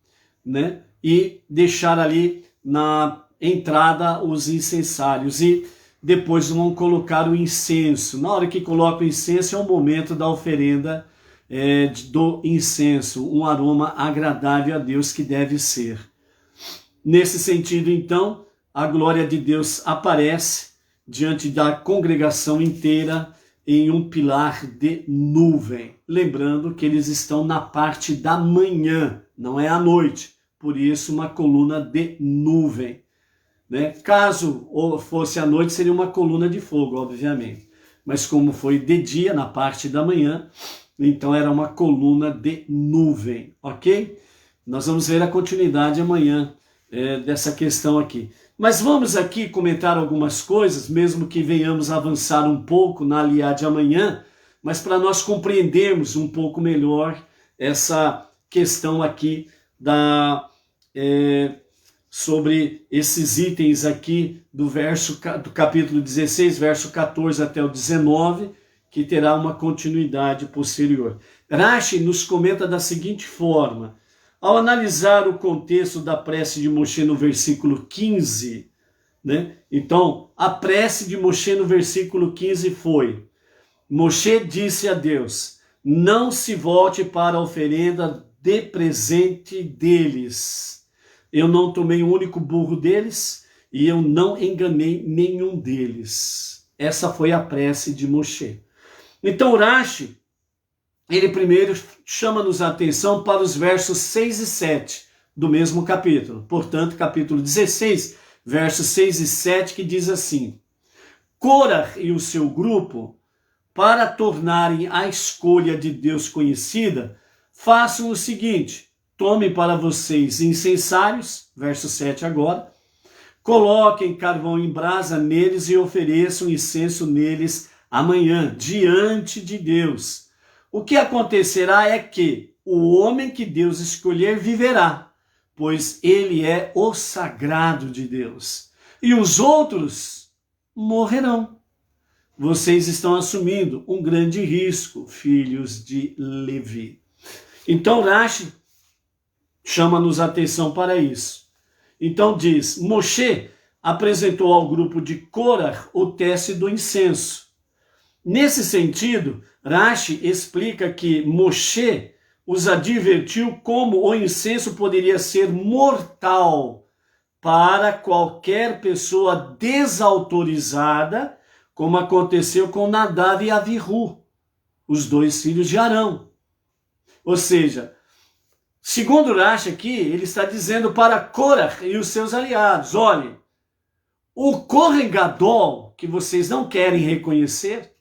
Speaker 1: né? E deixar ali na entrada os incensários. E depois vão colocar o incenso. Na hora que coloca o incenso é o momento da oferenda do incenso, um aroma agradável a Deus que deve ser. Nesse sentido, então, a glória de Deus aparece diante da congregação inteira em um pilar de nuvem. Lembrando que eles estão na parte da manhã, não é à noite. Por isso, uma coluna de nuvem. Né? Caso fosse à noite, seria uma coluna de fogo, obviamente. Mas como foi de dia, na parte da manhã, então era uma coluna de nuvem, ok? Nós vamos ver a continuidade amanhã dessa questão aqui. Mas vamos aqui comentar algumas coisas, mesmo que venhamos avançar um pouco na aliá de amanhã, mas para nós compreendermos um pouco melhor essa questão aqui sobre esses itens aqui do capítulo 16, verso 14 até o 19, que terá uma continuidade posterior. Rashi nos comenta da seguinte forma: ao analisar o contexto da prece de Moshe no versículo 15, né? Então, a prece de Moshe no versículo 15 foi: Moshe disse a Deus, não se volte para a oferenda de presente deles. Eu não tomei um único burro deles e eu não enganei nenhum deles. Essa foi a prece de Moshe. Então, Rashi, ele primeiro chama-nos a atenção para os versos 6 e 7 do mesmo capítulo. Portanto, capítulo 16, versos 6 e 7, que diz assim: Korah e o seu grupo, para tornarem a escolha de Deus conhecida, façam o seguinte: tomem para vocês incensários, verso 7 agora, coloquem carvão em brasa neles e ofereçam incenso neles amanhã, diante de Deus. O que acontecerá é que o homem que Deus escolher viverá, pois ele é o sagrado de Deus. E os outros morrerão. Vocês estão assumindo um grande risco, filhos de Levi. Então Rashi chama-nos a atenção para isso. Então diz, Moshe apresentou ao grupo de Korah o teste do incenso. Nesse sentido, Rashi explica que Moshe os advertiu como o incenso poderia ser mortal para qualquer pessoa desautorizada, como aconteceu com Nadav e Avihu, os dois filhos de Arão. Ou seja, segundo Rashi aqui, ele está dizendo para Korah e os seus aliados, olhem, o Kohen Gadol, que vocês não querem reconhecer,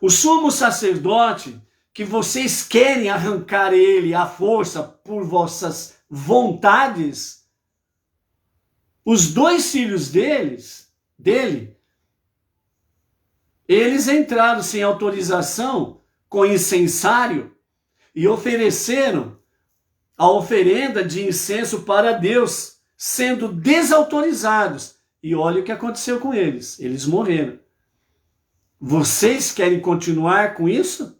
Speaker 1: o sumo sacerdote, que vocês querem arrancar ele à força por vossas vontades, os dois filhos dele, eles entraram sem autorização com incensário e ofereceram a oferenda de incenso para Deus, sendo desautorizados. E olha o que aconteceu com eles, eles morreram. Vocês querem continuar com isso?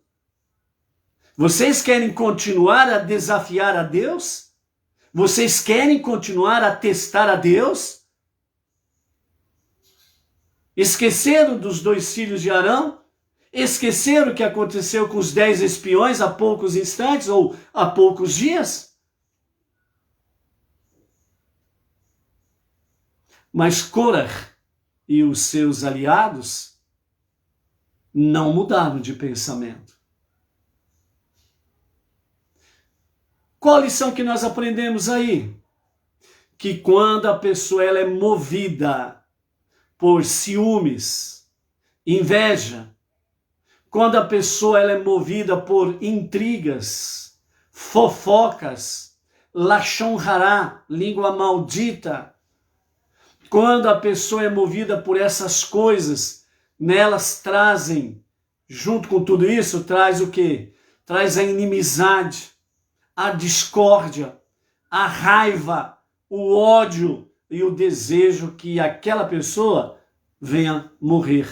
Speaker 1: Vocês querem continuar a desafiar a Deus? Vocês querem continuar a testar a Deus? Esqueceram dos dois filhos de Arão? Esqueceram o que aconteceu com os 10 espiões há poucos instantes ou há poucos dias? Mas Korah e os seus aliados não mudaram de pensamento. Qual a lição que nós aprendemos aí? Que quando a pessoa ela é movida por ciúmes, inveja, quando a pessoa ela é movida por intrigas, fofocas, lashon hará, língua maldita, quando a pessoa é movida por essas coisas, nelas trazem, junto com tudo isso, traz o quê? Traz a inimizade, a discórdia, a raiva, o ódio e o desejo que aquela pessoa venha morrer.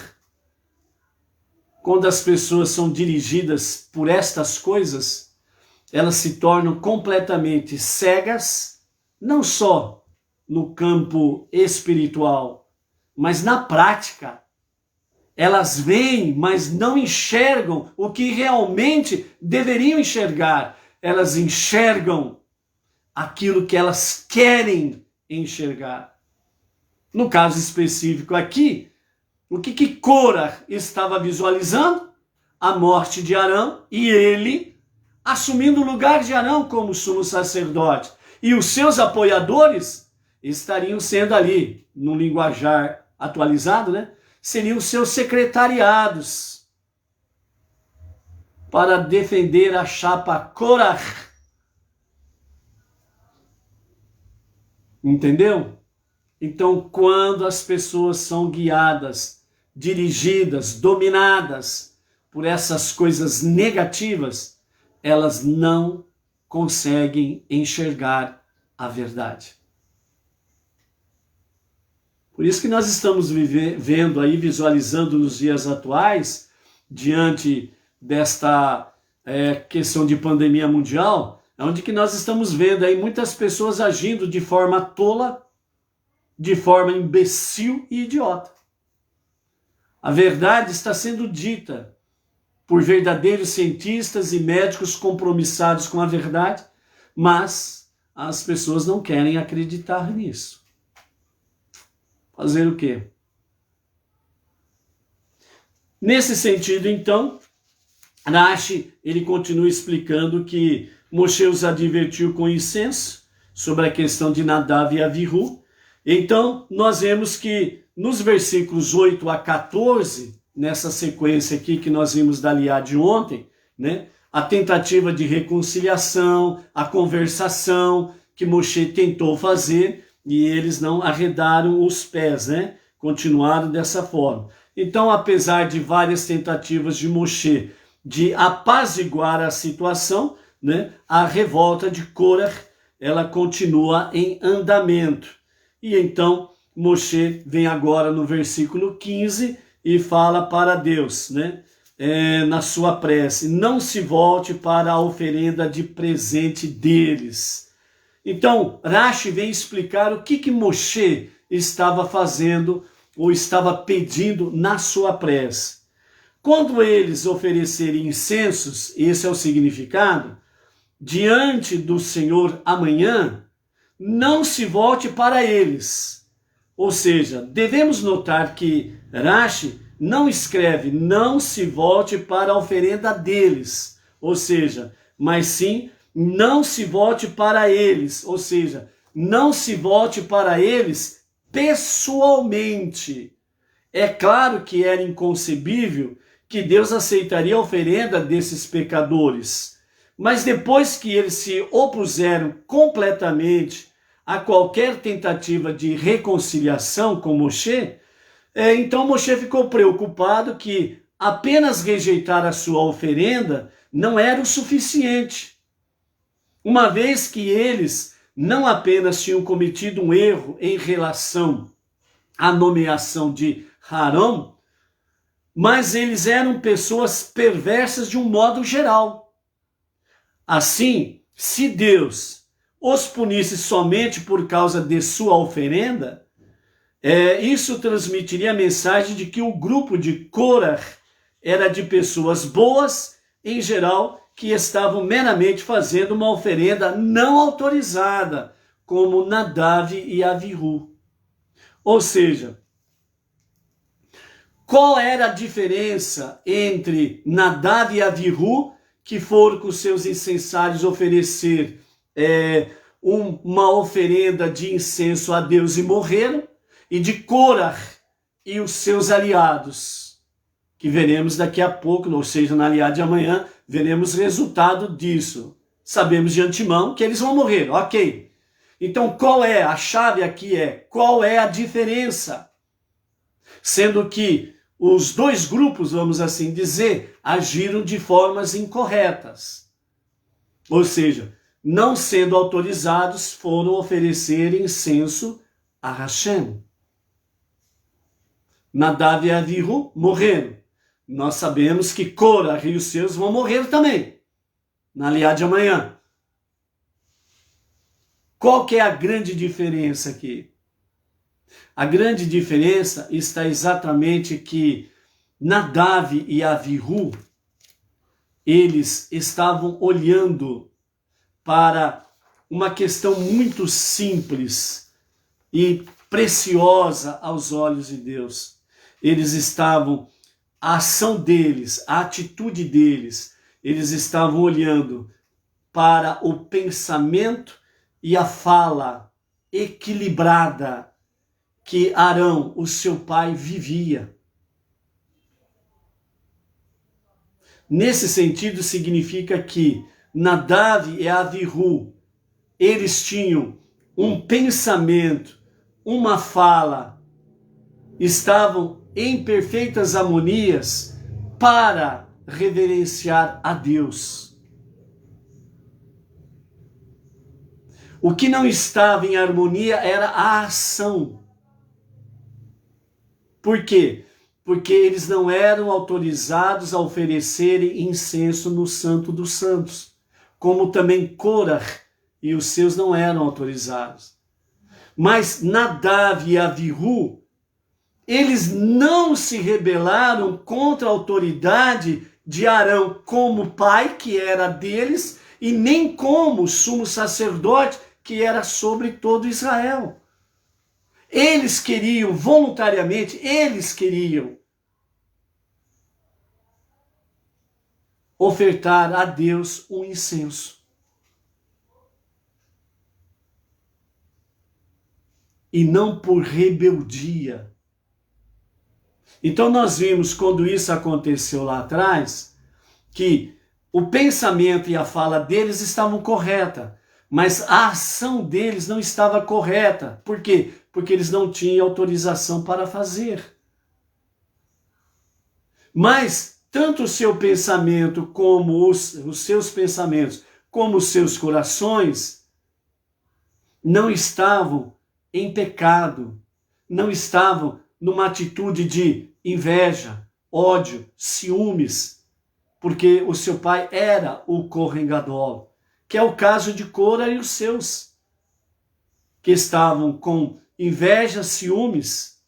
Speaker 1: quando as pessoas são dirigidas por estas coisas, elas se tornam completamente cegas, não só no campo espiritual, mas na prática. Elas veem, mas não enxergam o que realmente deveriam enxergar. Elas enxergam aquilo que elas querem enxergar. No caso específico aqui, o que Cora estava visualizando? A morte de Arão e ele assumindo o lugar de Arão como sumo sacerdote. E os seus apoiadores estariam sendo ali, no linguajar atualizado, né? Seriam seus secretariados para defender a chapa Korah. Entendeu? Então, quando as pessoas são guiadas, dirigidas, dominadas por essas coisas negativas, elas não conseguem enxergar a verdade. Por isso que nós estamos vendo aí, visualizando nos dias atuais, diante desta questão de pandemia mundial, onde que nós estamos vendo aí muitas pessoas agindo de forma tola, de forma imbecil e idiota. A verdade está sendo dita por verdadeiros cientistas e médicos compromissados com a verdade, mas as pessoas não querem acreditar nisso. Fazer o quê? Nesse sentido, então, Rashi, ele continua explicando que Moshe os advertiu com incenso sobre a questão de Nadav e Avihu. Então, nós vemos que nos versículos 8 a 14, nessa sequência aqui que nós vimos da Aliá de ontem, né, a tentativa de reconciliação, a conversação que Moshe tentou fazer, e eles não arredaram os pés, né? Continuaram dessa forma. Então, apesar de várias tentativas de Moshe de apaziguar a situação, né, a revolta de Korah, ela continua em andamento. E então, Moshe vem agora no versículo 15 e fala para Deus, né, na sua prece, não se volte para a oferenda de presente deles. Então, Rashi vem explicar o que Moshe estava fazendo ou estava pedindo na sua prece. Quando eles oferecerem incensos, esse é o significado, diante do Senhor amanhã, não se volte para eles. Ou seja, devemos notar que Rashi não escreve não se volte para a oferenda deles, ou seja, mas sim não se volte para eles, ou seja, não se volte para eles pessoalmente. É claro que era inconcebível que Deus aceitaria a oferenda desses pecadores, mas depois que eles se opuseram completamente a qualquer tentativa de reconciliação com Moshe, então Moshe ficou preocupado que apenas rejeitar a sua oferenda não era o suficiente. Uma vez que eles não apenas tinham cometido um erro em relação à nomeação de Arão, mas eles eram pessoas perversas de um modo geral. Assim, se Deus os punisse somente por causa de sua oferenda, isso transmitiria a mensagem de que o grupo de Korah era de pessoas boas, em geral, que estavam meramente fazendo uma oferenda não autorizada, como Nadav e Avihu. Ou seja, qual era a diferença entre Nadav e Avihu, que foram com seus incensários oferecer uma oferenda de incenso a Deus e morreram, e de Korah e os seus aliados, que veremos daqui a pouco, ou seja, na aliada de amanhã, veremos o resultado disso. Sabemos de antemão que eles vão morrer, ok. Então qual é? A chave aqui qual é a diferença? Sendo que os dois grupos, vamos assim dizer, agiram de formas incorretas. Ou seja, não sendo autorizados, foram oferecer incenso a Hashem. Nadav e Avihu morreram. nós sabemos que Cora e os seus vão morrer também, na aliá de amanhã. Qual que é a grande diferença aqui? A grande diferença está exatamente que Nadav e Avihu, eles estavam olhando para uma questão muito simples e preciosa aos olhos de Deus. Eles estavam, a ação deles, a atitude deles, eles estavam olhando para o pensamento e a fala equilibrada que Arão, o seu pai, vivia. Nesse sentido, significa que Nadav e Avihu, eles tinham um pensamento, uma fala, estavam em perfeitas harmonias para reverenciar a Deus. O que não estava em harmonia era a ação. Por quê? Porque eles não eram autorizados a oferecerem incenso no Santo dos Santos, como também Corah e os seus não eram autorizados. Mas Nadav e Avihu, eles não se rebelaram contra a autoridade de Arão como pai, que era deles, e nem como sumo sacerdote, que era sobre todo Israel. Eles queriam, voluntariamente, eles queriam ofertar a Deus um incenso. E não por rebeldia. Então nós vimos, quando isso aconteceu lá atrás, que o pensamento e a fala deles estavam correta, mas a ação deles não estava correta. Por quê? Porque eles não tinham autorização para fazer. Mas tanto o seu pensamento como os seus pensamentos, como os seus corações, não estavam em pecado, não estavam numa atitude de inveja, ódio, ciúmes, porque o seu pai era o Kohen Gadol, que é o caso de Cora e os seus, que estavam com inveja, ciúmes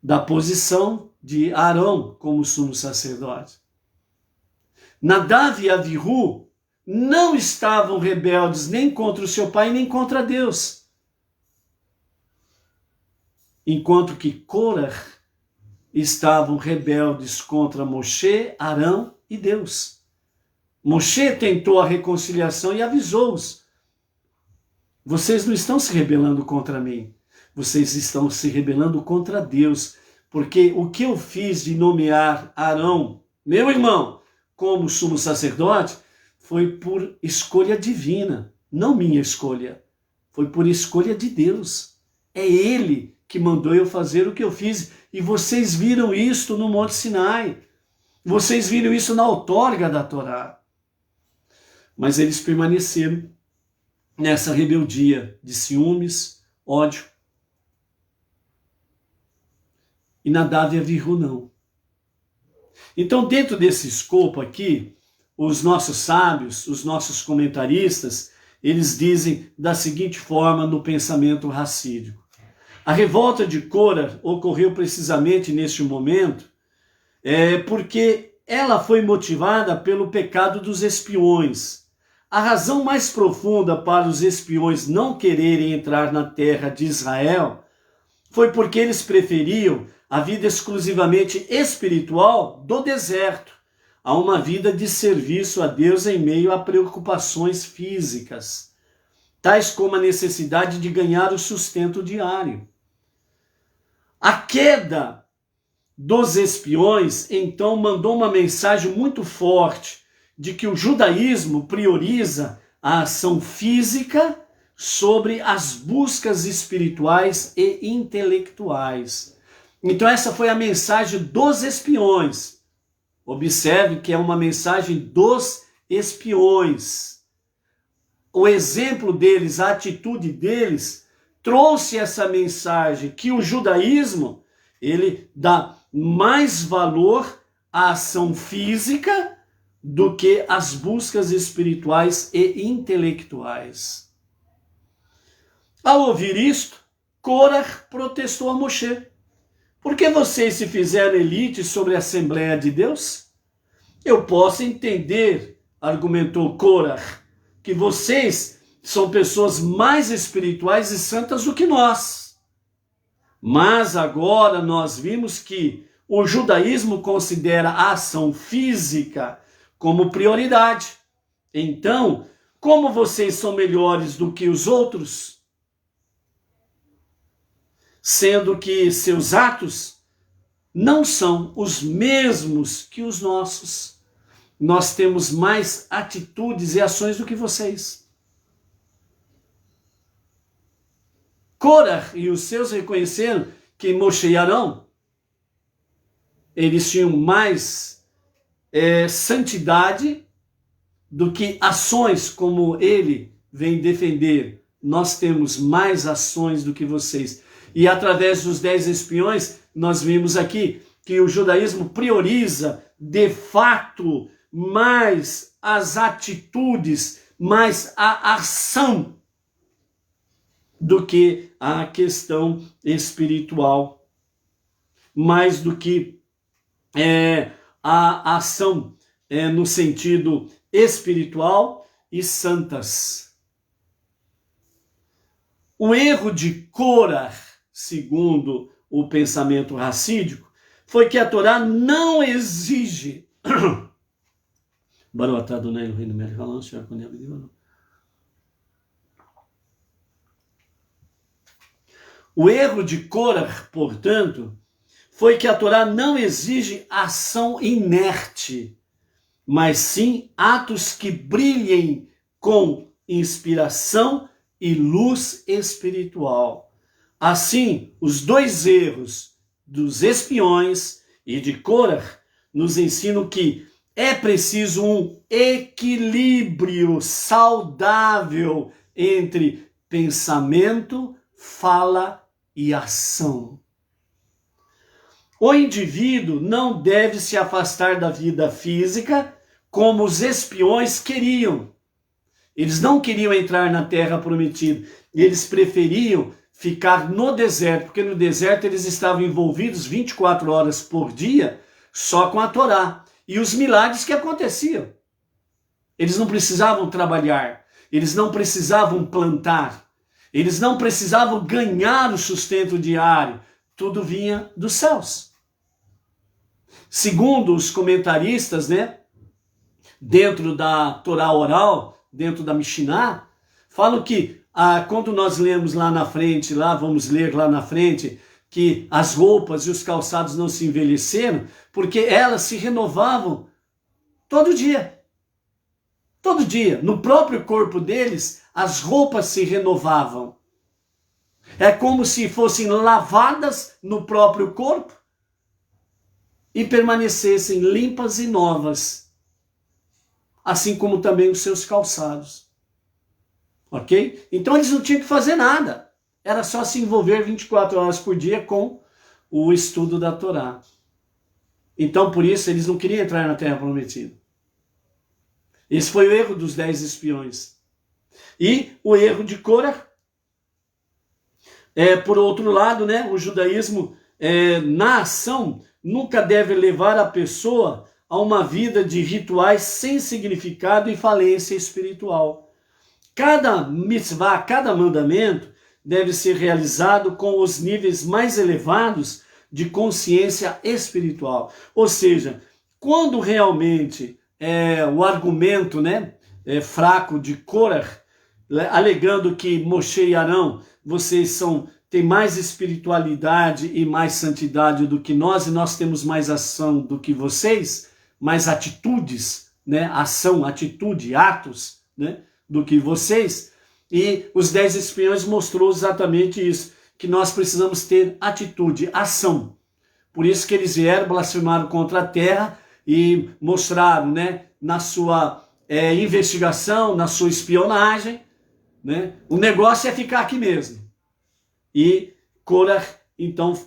Speaker 1: da posição de Arão como sumo sacerdote. Nadav e Avihu não estavam rebeldes nem contra o seu pai, nem contra Deus. Enquanto que Corah estavam rebeldes contra Moshe, Arão e Deus. Moshe tentou a reconciliação e avisou-os: vocês não estão se rebelando contra mim, vocês estão se rebelando contra Deus, porque o que eu fiz de nomear Arão, meu irmão, como sumo sacerdote, foi por escolha divina, não minha escolha. Foi por escolha de Deus. É Ele que mandou eu fazer o que eu fiz. E vocês viram isso no Monte Sinai. Vocês viram isso na outorga da Torá. Mas eles permaneceram nessa rebeldia de ciúmes, ódio. E Nadav e Avihu não. Então, dentro desse escopo aqui, os nossos sábios, os nossos comentaristas, eles dizem da seguinte forma no pensamento racídico: a revolta de Corah ocorreu precisamente neste momento, porque ela foi motivada pelo pecado dos espiões. A razão mais profunda para os espiões não quererem entrar na terra de Israel foi porque eles preferiam a vida exclusivamente espiritual do deserto a uma vida de serviço a Deus em meio a preocupações físicas, tais como a necessidade de ganhar o sustento diário. A queda dos espiões, então, mandou uma mensagem muito forte de que o judaísmo prioriza a ação física sobre as buscas espirituais e intelectuais. Então essa foi a mensagem dos espiões. Observe que é uma mensagem dos espiões. O exemplo deles, a atitude deles, trouxe essa mensagem que o judaísmo, Ele dá mais valor à ação física do que às buscas espirituais e intelectuais. Ao ouvir isto, Korah protestou a Moshe. Por que vocês se fizeram elite sobre a Assembleia de Deus? Eu posso entender, argumentou Korah, que vocês são pessoas mais espirituais e santas do que nós. Mas agora nós vimos que o judaísmo considera a ação física como prioridade. Então, como vocês são melhores do que os outros, sendo que seus atos não são os mesmos que os nossos? Nós temos mais atitudes e ações do que vocês. Korah e os seus reconheceram que Moshe e Arão, eles tinham mais santidade do que ações, como ele vem defender. Nós temos mais ações do que vocês. E através dos 10 espiões, nós vimos aqui que o judaísmo prioriza, de fato, mais as atitudes, mais a ação, do que a questão espiritual, mais do que a ação no sentido espiritual e santas. O erro de Korah, segundo o pensamento racídico, foi que a Torá não exige O erro de Korah, portanto, foi que a Torá não exige ação inerte, mas sim atos que brilhem com inspiração e luz espiritual. Assim, os dois erros dos espiões e de Korah nos ensinam que é preciso um equilíbrio saudável entre pensamento, fala e ação. O indivíduo não deve se afastar da vida física como os espiões queriam. Eles não queriam entrar na terra prometida. Eles preferiam ficar no deserto, porque no deserto eles estavam envolvidos 24 horas por dia só com a Torá e os milagres que aconteciam. Eles não precisavam trabalhar, eles não precisavam plantar, eles não precisavam ganhar o sustento diário, tudo vinha dos céus. Segundo os comentaristas, dentro da Torá oral, dentro da Mishnah, falam que quando nós lemos lá na frente, vamos ler lá na frente, que as roupas e os calçados não se envelheceram, porque elas se renovavam todo dia. Todo dia, no próprio corpo deles, as roupas se renovavam. É como se fossem lavadas no próprio corpo e permanecessem limpas e novas, assim como também os seus calçados. Ok? Então eles não tinham que fazer nada. Era só se envolver 24 horas por dia com o estudo da Torá. Então, por isso, eles não queriam entrar na Terra Prometida. Esse foi o erro dos 10 espiões. E o erro de Korah, por outro lado, o judaísmo, na ação, nunca deve levar a pessoa a uma vida de rituais sem significado e falência espiritual. Cada mitzvah, cada mandamento, deve ser realizado com os níveis mais elevados de consciência espiritual. Ou seja, quando realmente o argumento fraco de Korah, alegando que Moshe e Arão, vocês têm mais espiritualidade e mais santidade do que nós, e nós temos mais ação do que vocês, mais atitudes, ação, atitude, atos, do que vocês. E os 10 espiões mostrou exatamente isso, que nós precisamos ter atitude, ação. Por isso que eles vieram, blasfemaram contra a terra e mostraram, na sua investigação, na sua espionagem, o negócio é ficar aqui mesmo. E Korah, então,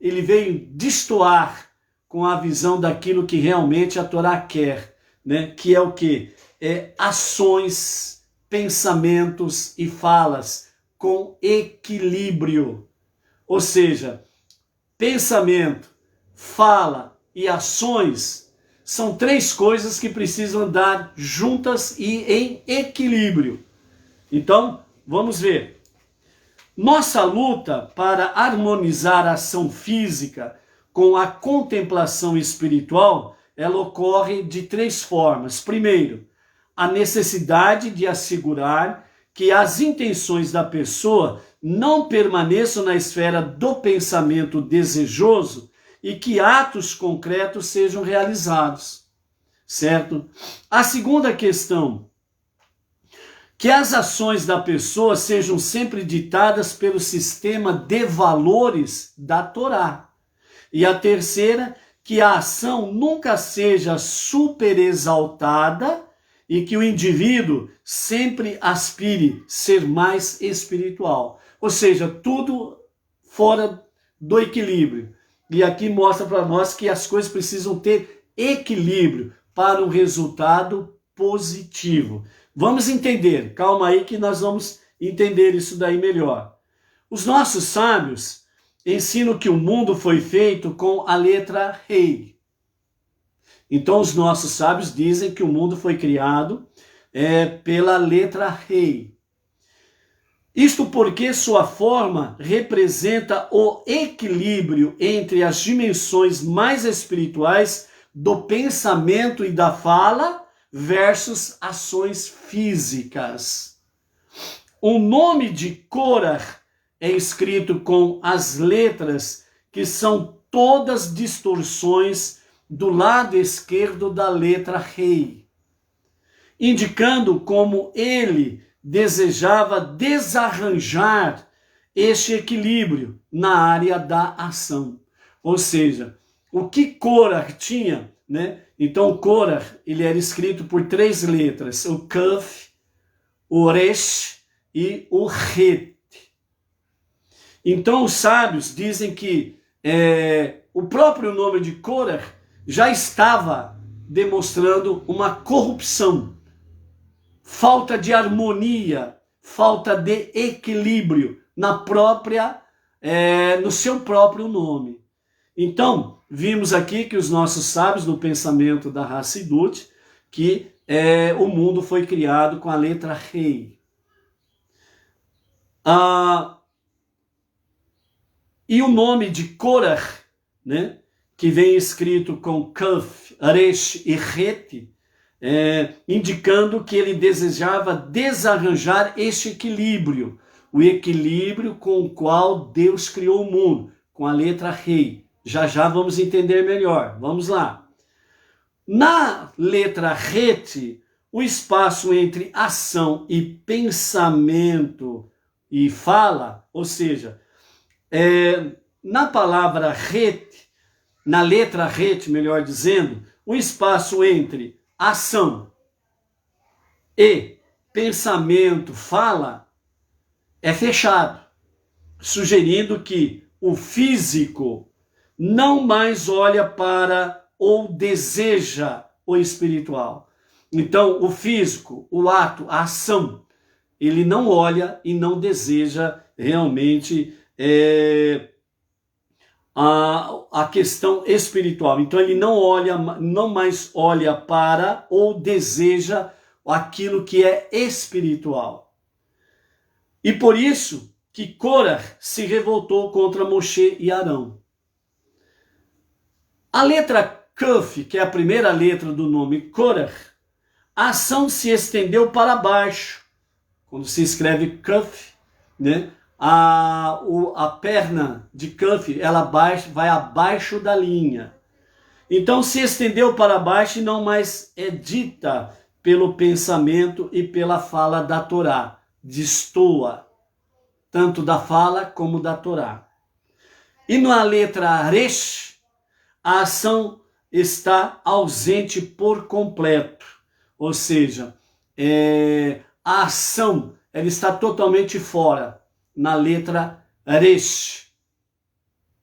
Speaker 1: ele veio destoar com a visão daquilo que realmente a Torá quer, né? Que é o quê? É ações, pensamentos e falas com equilíbrio. Ou seja, pensamento, fala e ações são três coisas que precisam andar juntas e em equilíbrio. Então, vamos ver. Nossa luta para harmonizar a ação física com a contemplação espiritual, ela ocorre de três formas. Primeiro, a necessidade de assegurar que as intenções da pessoa não permaneçam na esfera do pensamento desejoso e que atos concretos sejam realizados, certo? A segunda questão, que as ações da pessoa sejam sempre ditadas pelo sistema de valores da Torá. E a terceira, que a ação nunca seja superexaltada e que o indivíduo sempre aspire ser mais espiritual. Ou seja, tudo fora do equilíbrio. E aqui mostra para nós que as coisas precisam ter equilíbrio para um resultado positivo. Vamos entender, calma aí que nós vamos entender isso daí melhor. Os nossos sábios ensinam que o mundo foi feito com a letra Rei. Então os nossos sábios dizem que o mundo foi criado pela letra Rei. Isto porque sua forma representa o equilíbrio entre as dimensões mais espirituais do pensamento e da fala versus ações físicas. O nome de Korah é escrito com as letras que são todas distorções do lado esquerdo da letra Rei, indicando como ele desejava desarranjar este equilíbrio na área da ação. Ou seja, o que Korah tinha, né? Então, Korah, ele era escrito por três letras, o Kaf, o Resh e o Het. Então, os sábios dizem que o próprio nome de Korah já estava demonstrando uma corrupção, falta de harmonia, falta de equilíbrio no seu próprio nome. Então, vimos aqui que os nossos sábios, no pensamento da Hassidut, que o mundo foi criado com a letra Rei. E o nome de Korah, né, que vem escrito com Kaf, Resh e Het, indicando que ele desejava desarranjar este equilíbrio, o equilíbrio com o qual Deus criou o mundo, com a letra Rei. Já já vamos entender melhor. Vamos lá. Na letra Het, o espaço entre ação e pensamento e fala, ou seja, na palavra Het, na letra Het, melhor dizendo, o espaço entre ação e pensamento, fala, é fechado, sugerindo que o físico não mais olha para ou deseja o espiritual. Então, o físico, o ato, a ação, ele não olha e não deseja realmente a questão espiritual. Então, ele não mais olha para ou deseja aquilo que é espiritual. E por isso que Korah se revoltou contra Moshe e Arão. A letra Kaf, que é a primeira letra do nome Korah, a ação se estendeu para baixo. Quando se escreve Kaf, né, a perna de Kaf, ela vai abaixo da linha. Então se estendeu para baixo e não mais é dita pelo pensamento e pela fala da Torá. Destoa, tanto da fala como da Torá. E na letra Resh, a ação está ausente por completo. Ou seja, a ação ela está totalmente fora na letra Resh.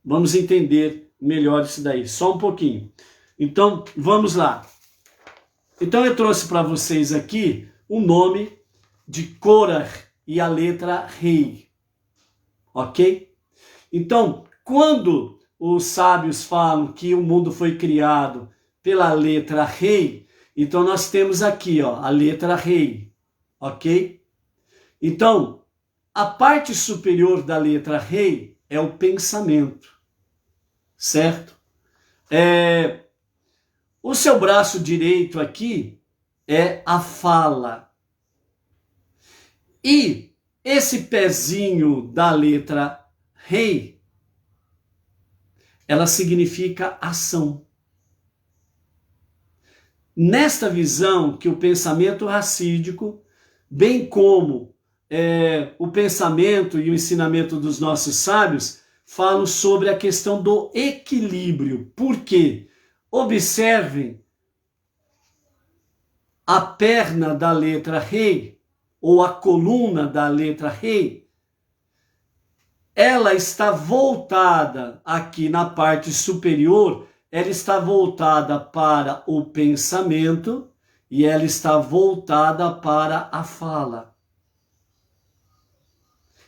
Speaker 1: Vamos entender melhor isso daí, só um pouquinho. Então, vamos lá. Então, eu trouxe para vocês aqui o nome de Korah e a letra Rei, ok? Então, quando os sábios falam que o mundo foi criado pela letra Rei, então nós temos aqui, ó, a letra Rei, ok? Então, a parte superior da letra Rei é o pensamento, certo? O seu braço direito aqui é a fala. E esse pezinho da letra Rei, ela significa ação. Nesta visão que o pensamento racídico, bem como o pensamento e o ensinamento dos nossos sábios, falam sobre a questão do equilíbrio. Por quê? Observem a perna da letra Rei, ou a coluna da letra Rei, ela está voltada aqui na parte superior, ela está voltada para o pensamento e ela está voltada para a fala.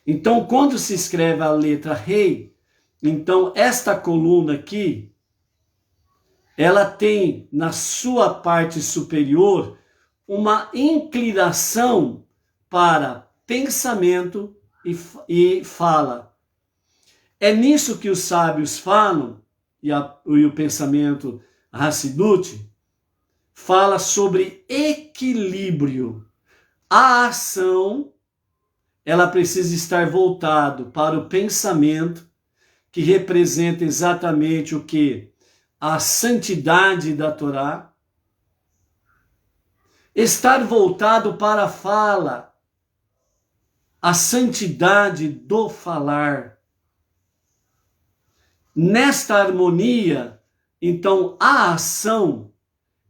Speaker 1: Então, quando se escreve a letra Rei, então esta coluna aqui, ela tem na sua parte superior uma inclinação para pensamento e fala. É nisso que os sábios falam, e o pensamento Hassidut fala sobre equilíbrio. A ação, ela precisa estar voltado para o pensamento, que representa exatamente o que? A santidade da Torá. Estar voltado para a fala, a santidade do falar. Nesta harmonia, então a ação,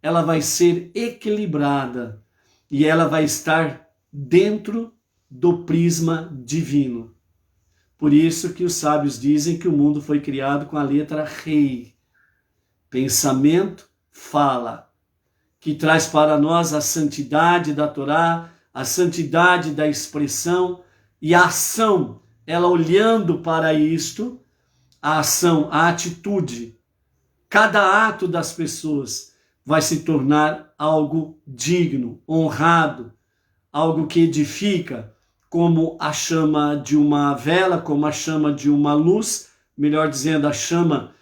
Speaker 1: ela vai ser equilibrada e ela vai estar dentro do prisma divino. Por isso que os sábios dizem que o mundo foi criado com a letra Rei. Pensamento, fala, que traz para nós a santidade da Torá, a santidade da expressão e a ação, ela olhando para isto, a ação, a atitude, cada ato das pessoas vai se tornar algo digno, honrado, algo que edifica, como a chama de uma vela, como a chama de uma luz, melhor dizendo, a chama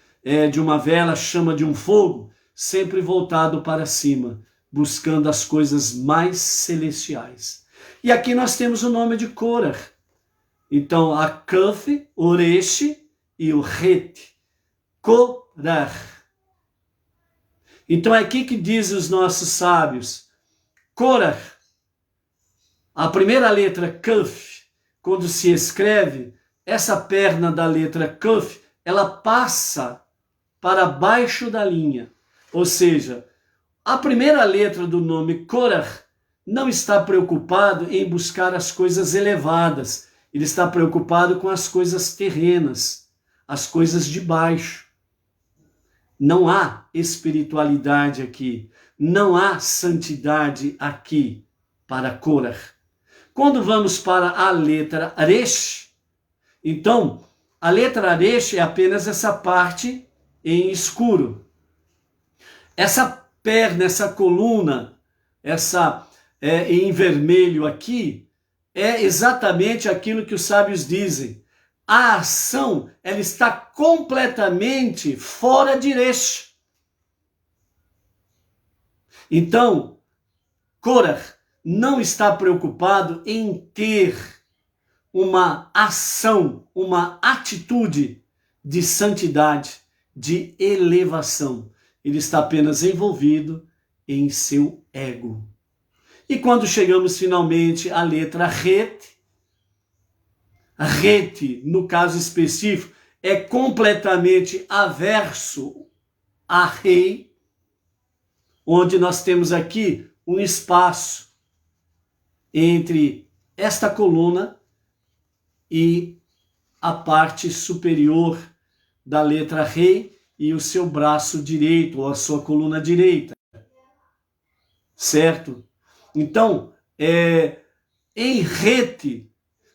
Speaker 1: de uma vela, a chama de um fogo, sempre voltado para cima, buscando as coisas mais celestiais. E aqui nós temos o nome de Korah. Então, a Kaf, o Resh e o Het. Korah. Então, é aqui que dizem os nossos sábios. Korah, a primeira letra Kaf, quando se escreve, essa perna da letra Kaf, ela passa para baixo da linha. Ou seja, a primeira letra do nome Korah não está preocupado em buscar as coisas elevadas. Ele está preocupado com as coisas terrenas, as coisas de baixo. Não há espiritualidade aqui. Não há santidade aqui para Korah. Quando vamos para a letra Resh, então, a letra Resh é apenas essa parte em escuro. Essa perna, essa coluna, essa em vermelho aqui, é exatamente aquilo que os sábios dizem. A ação, ela está completamente fora de Resh. Então, Korah não está preocupado em ter uma ação, uma atitude de santidade, de elevação. Ele está apenas envolvido em seu ego. E quando chegamos finalmente à letra Het, Het, no caso específico, é completamente averso a Rei, onde nós temos aqui um espaço entre esta coluna e a parte superior da letra rei e o seu braço direito, ou a sua coluna direita. Certo? Então, em rete,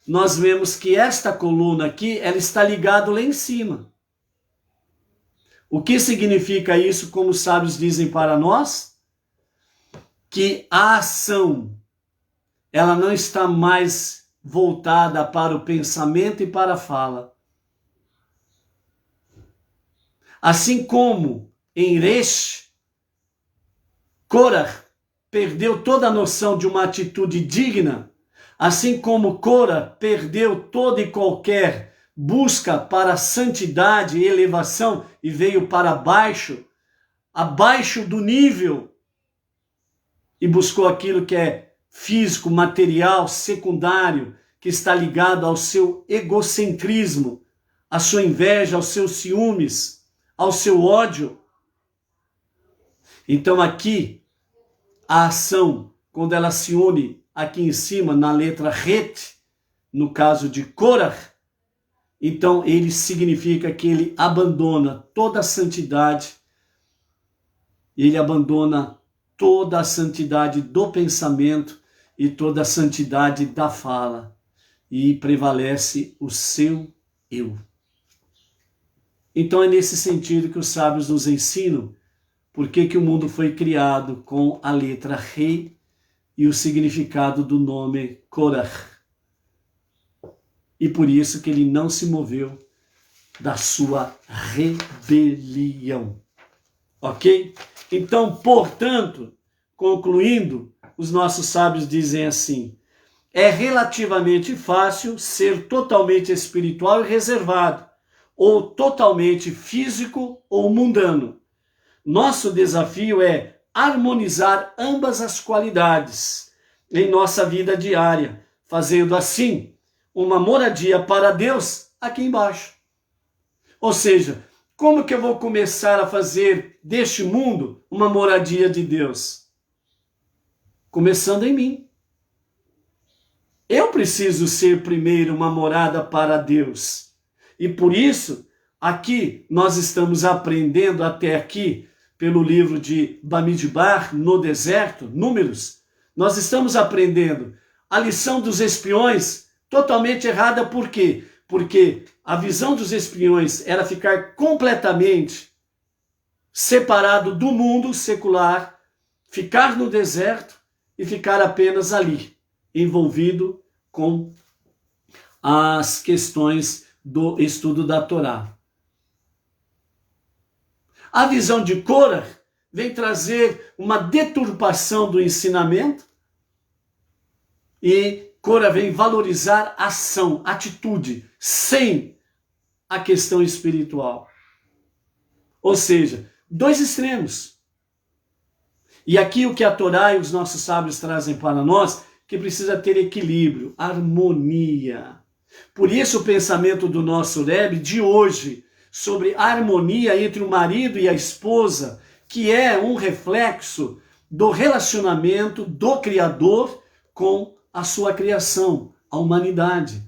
Speaker 1: nós vemos que esta coluna aqui, ela está ligada lá em cima. O que significa isso, como os sábios dizem para nós? Que a ação, ela não está mais voltada para o pensamento e para a fala. Assim como em Resh, Korah perdeu toda a noção de uma atitude digna, assim como Korah perdeu toda e qualquer busca para santidade e elevação e veio para baixo, abaixo do nível, e buscou aquilo que é físico, material, secundário, que está ligado ao seu egocentrismo, à sua inveja, aos seus ciúmes, ao seu ódio. Então aqui, a ação, quando ela se une aqui em cima, na letra Het, no caso de Korah, então ele significa que ele abandona toda a santidade, ele abandona toda a santidade do pensamento e toda a santidade da fala, e prevalece o seu eu. Então é nesse sentido que os sábios nos ensinam por que o mundo foi criado com a letra Rei e o significado do nome Korah. E por isso que ele não se moveu da sua rebelião. Ok? Então, portanto, concluindo, os nossos sábios dizem assim: é relativamente fácil ser totalmente espiritual e reservado, ou totalmente físico ou mundano. Nosso desafio é harmonizar ambas as qualidades em nossa vida diária, fazendo assim uma moradia para Deus aqui embaixo. Ou seja, como que eu vou começar a fazer deste mundo uma moradia de Deus? Começando em mim. Eu preciso ser primeiro uma morada para Deus. E por isso, aqui nós estamos aprendendo até aqui, pelo livro de Bamidbar, no deserto, Números, nós estamos aprendendo a lição dos espiões totalmente errada. Por quê? Porque a visão dos espiões era ficar completamente separado do mundo secular, ficar no deserto e ficar apenas ali, envolvido com as questões do estudo da Torá. A visão de Korah vem trazer uma deturpação do ensinamento e Korah vem valorizar ação, atitude, sem a questão espiritual. Ou seja, dois extremos. E aqui o que a Torá e os nossos sábios trazem para nós, que precisa ter equilíbrio, harmonia. Por isso o pensamento do nosso Rebbe de hoje, sobre a harmonia entre o marido e a esposa, que é um reflexo do relacionamento do Criador com a sua criação, a humanidade.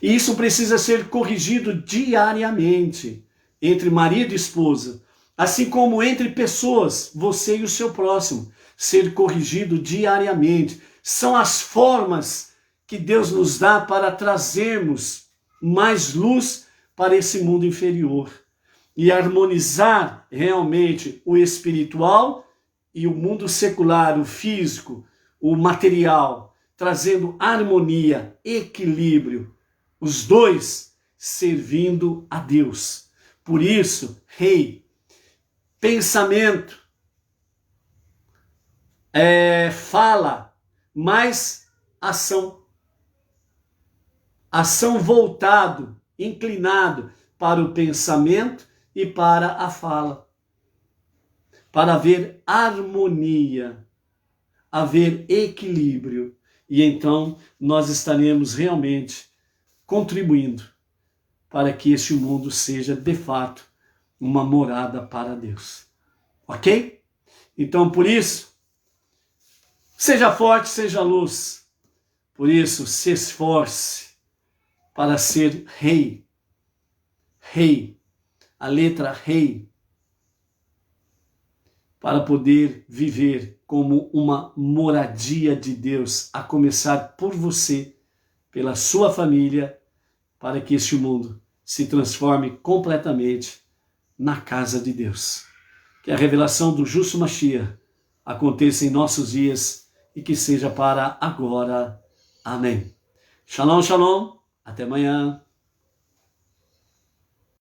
Speaker 1: E isso precisa ser corrigido diariamente entre marido e esposa, assim como entre pessoas, você e o seu próximo, ser corrigido diariamente. São as formas que Deus nos dá para trazermos mais luz para esse mundo inferior e harmonizar realmente o espiritual e o mundo secular, o físico, o material, trazendo harmonia, equilíbrio, os dois servindo a Deus. Por isso, rei, pensamento, fala, mais ação. Ação voltado, inclinado para o pensamento e para a fala. Para haver harmonia, haver equilíbrio. E então nós estaremos realmente contribuindo para que este mundo seja, de fato, uma morada para Deus. Ok? Então, por isso, seja forte, seja luz. Por isso, se esforce para ser rei rei, a letra rei, para poder viver como uma moradia de Deus, a começar por você, pela sua família, para que este mundo se transforme completamente na casa de Deus. Que a revelação do justo Mashiach aconteça em nossos dias e que seja para agora. Amém. Shalom, shalom. Até amanhã.